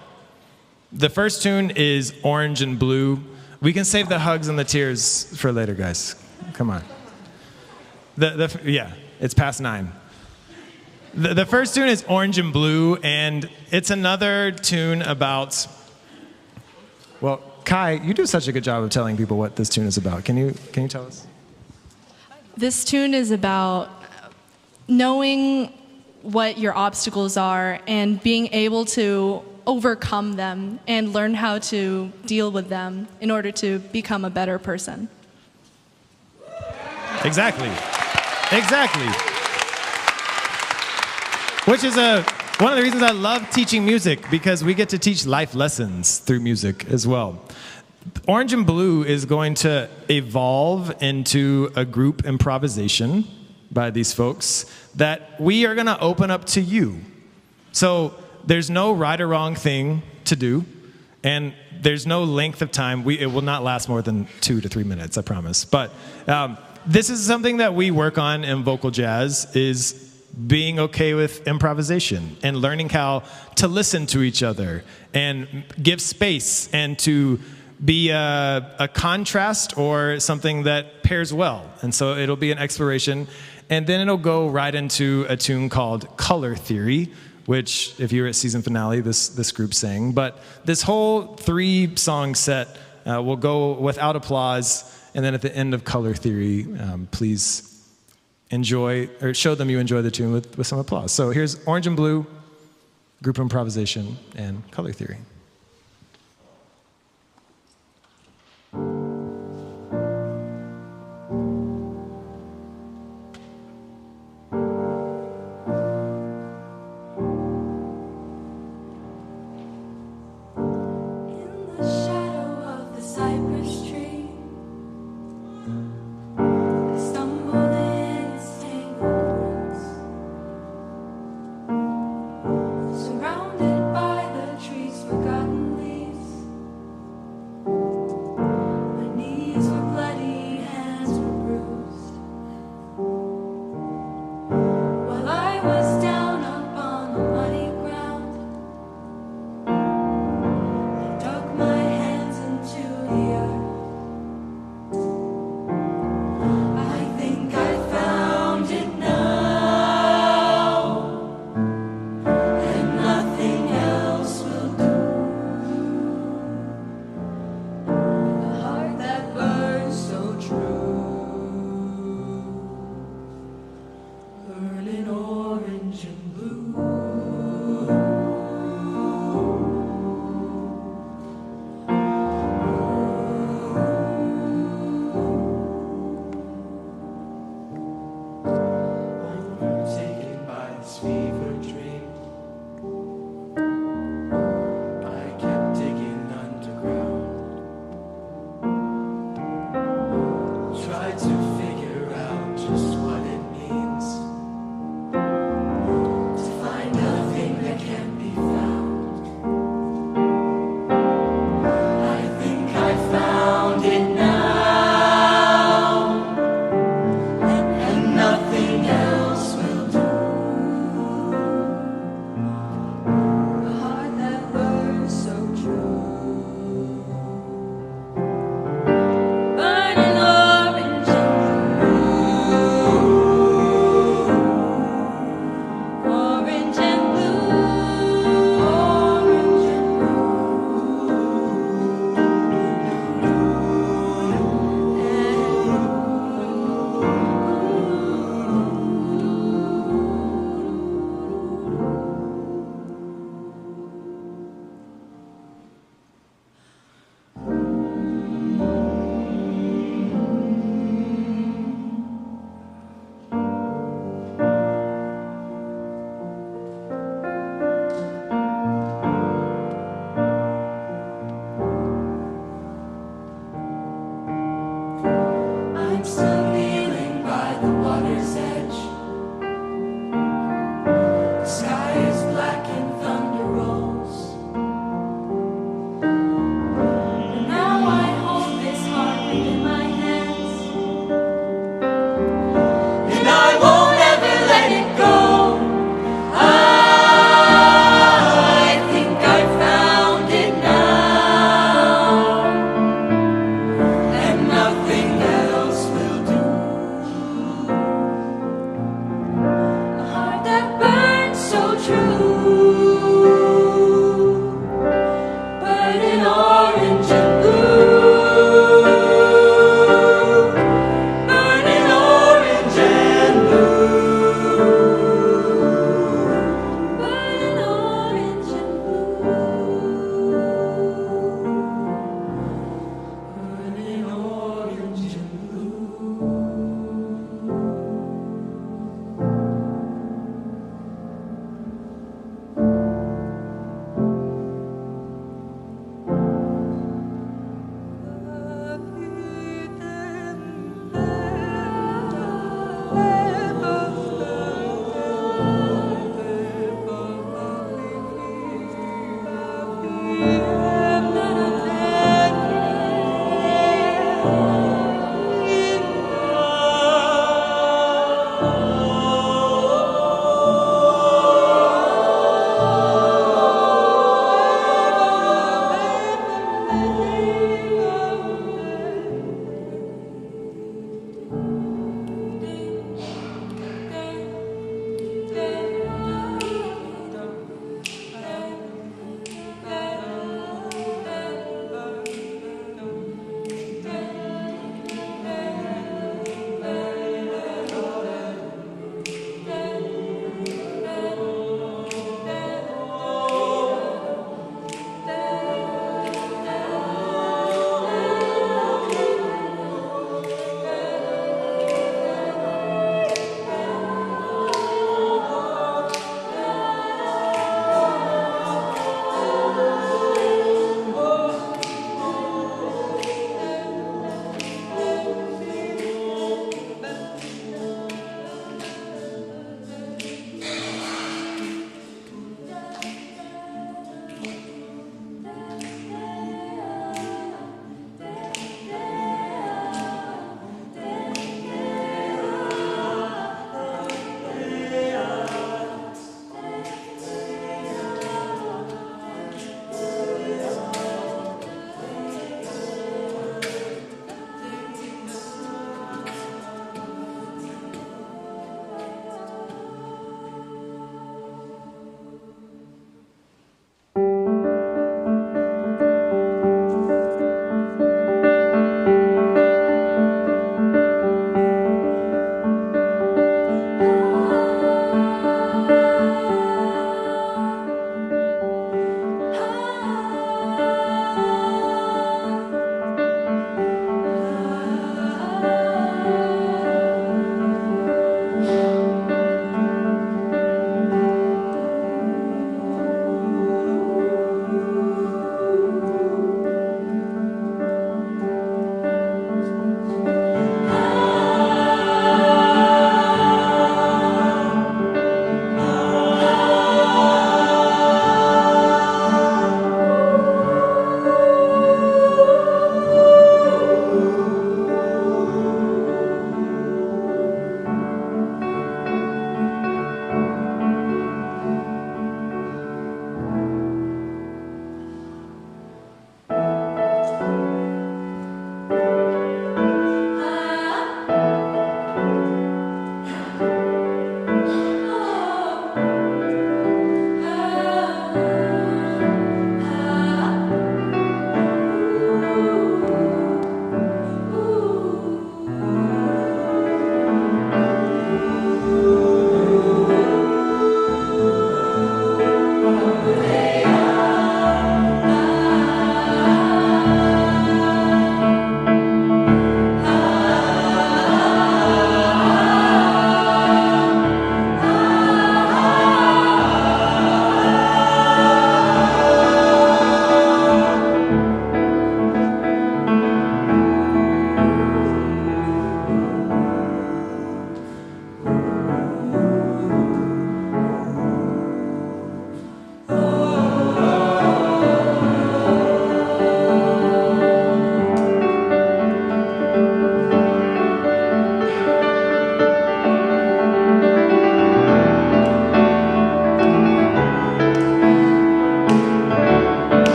The first tune is Orange and Blue. We can save the hugs and the tears for later, guys. Come on. Yeah, it's past 9. The first tune is Orange and Blue, and it's another tune about, well, Khai, you do such a good job of telling people what this tune is about. Can you tell us? This tune is about knowing what your obstacles are and being able to overcome them and learn how to deal with them in order to become a better person. Exactly. Which is one of the reasons I love teaching music, because we get to teach life lessons through music as well. Orange and Blue is going to evolve into a group improvisation by these folks that we are going to open up to you. So there's no right or wrong thing to do, and there's no length of time. It will not last more than 2 to 3 minutes, I promise. But this is something that we work on in vocal jazz, is being okay with improvisation and learning how to listen to each other and give space and to be a contrast or something that pairs well. And so it'll be an exploration, and then it'll go right into a tune called Color Theory, which, if you were at season finale, this group sang. But this whole 3-song set will go without applause, and then at the end of Color Theory, please enjoy, or show them you enjoy the tune with some applause. So here's Orange and Blue, group improvisation, and Color Theory. Surrounded by the trees, forgot.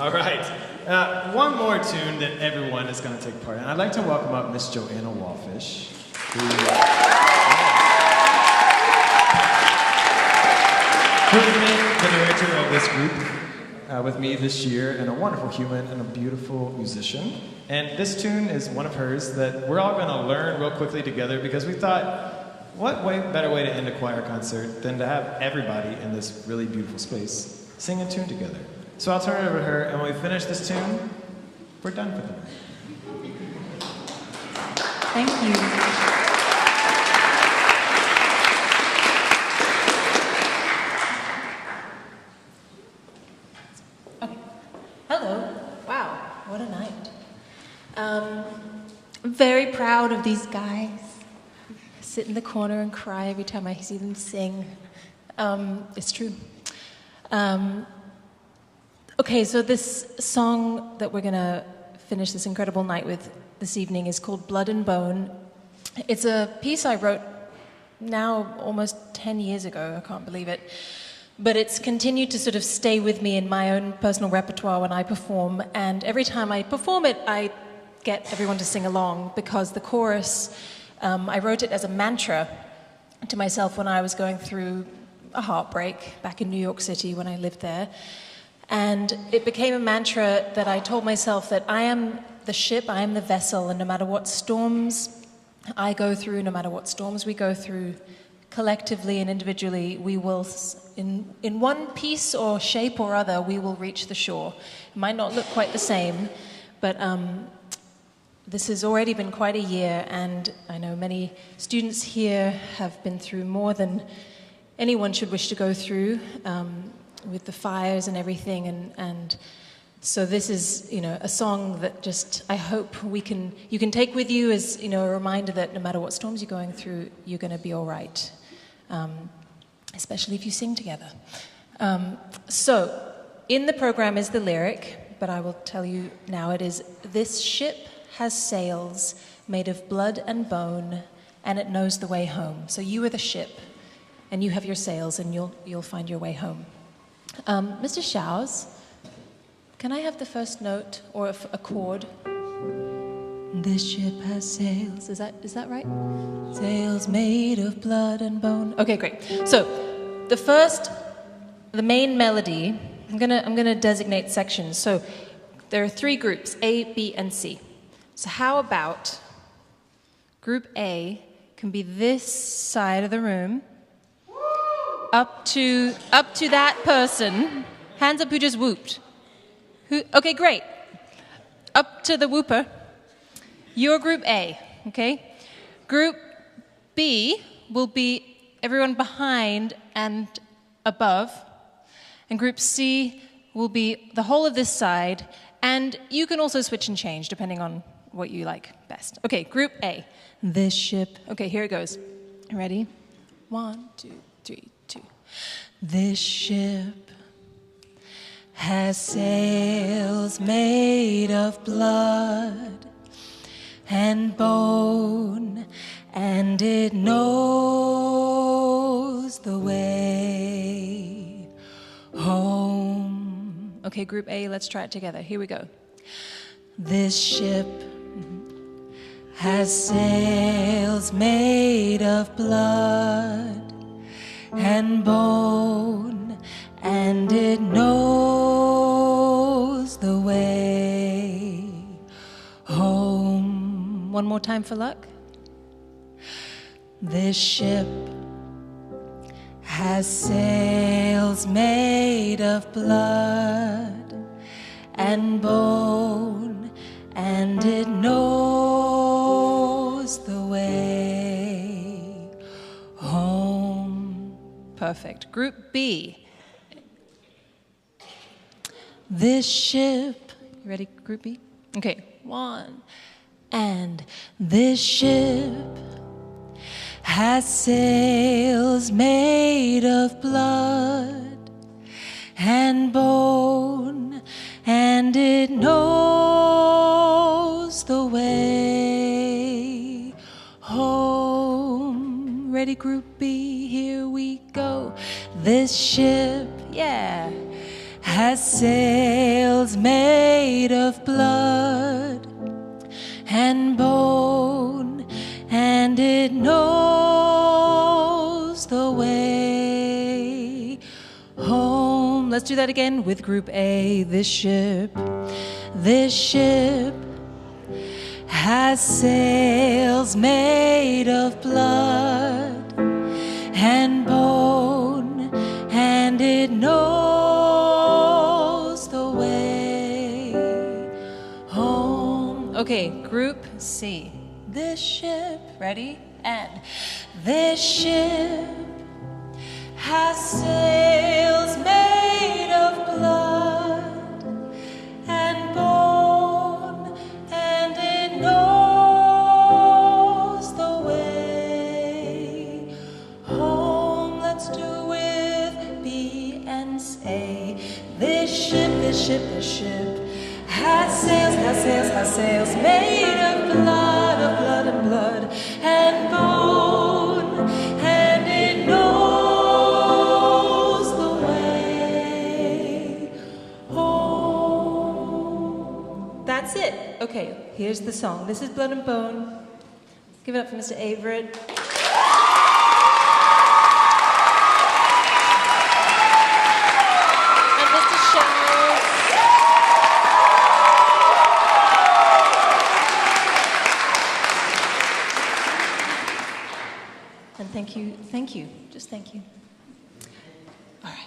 All right. One more tune that everyone is going to take part in. I'd like to welcome up Miss Joanna Wallfish, who has been the director of this group with me this year, and a wonderful human and a beautiful musician. And this tune is one of hers that we're all going to learn real quickly together because we thought, what better way to end a choir concert than to have everybody in this really beautiful space sing a tune together. So I'll turn it over to her, and when we finish this tune, we're done for the night. Thank you. Okay. Hello. Wow, what a night. I'm very proud of these guys. Sit in the corner and cry every time I see them sing. It's true. Okay, so this song that we're going to finish this incredible night with this evening is called Blood and Bone. It's a piece I wrote now almost 10 years ago, I can't believe it. But it's continued to sort of stay with me in my own personal repertoire when I perform. And every time I perform it, I get everyone to sing along because the chorus, I wrote it as a mantra to myself when I was going through a heartbreak back in New York City when I lived there. And it became a mantra that I told myself that I am the ship, I am the vessel, and no matter what storms I go through, no matter what storms we go through, collectively and individually, we will, in one piece or shape or other, we will reach the shore. It might not look quite the same, but this has already been quite a year, and I know many students here have been through more than anyone should wish to go through, with the fires and everything, and so this is, a song that just I hope you can take with you as, a reminder that no matter what storms you're going through, you're going to be all right, especially if you sing together. So in the program is the lyric, but I will tell you now it is, this ship has sails made of blood and bone, and it knows the way home. So you are the ship, and you have your sails, and you'll find your way home. Mr. Showers, can I have the first note or a chord? This ship has sails. Is that right? Sails made of blood and bone. Okay, great. So the main melody. I'm gonna designate sections. So there are 3 groups: A, B, and C. So how about group A can be this side of the room. Up to that person. Hands up who just whooped. Okay, great. Up to the whooper. You're group A, okay? Group B will be everyone behind and above. And group C will be the whole of this side. And you can also switch and change depending on what you like best. Okay, group A. This ship. Okay, here it goes. Ready? 1, 2, 3, 2. This ship has sails made of blood and bone, and it knows the way home. Okay, group A, let's try it together. Here we go. This ship has sails made of blood and bone, and it knows the way home. One more time for luck. This ship has sails made of blood and bone, and it knows the way home. Perfect. Group B. This ship. You ready, Group B? Okay. 1. And this ship has sails made of blood and bone, and it knows the way home. Ready, Group B? Here we go. This ship, yeah, has sails made of blood and bone, and it knows the way home. Let's do that again with Group A. This ship has sails made of blood and bone, and it knows the way home. Okay, Group C. This ship, ready? And this ship has sails made of blood and bone, and it knows the way home. Let's do with B and say, this ship has sails made of blood and bone, and it knows the way home. That's it. Okay, here's the song. This is Blood and Bone. Give it up for Mr. Averitt. And Mr. Charles. And thank you, just thank you. All right.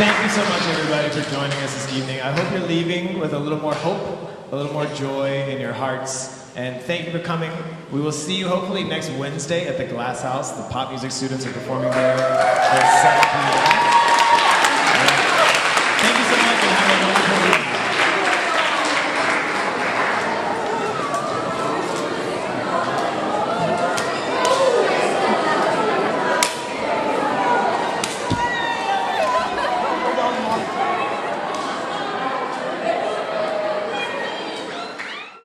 Thank you so much, everybody, for joining us this evening. I hope you're leaving with a little more hope, a little more joy in your hearts. And thank you for coming. We will see you hopefully next Wednesday at the Glass House. The pop music students are performing there at 7 p.m.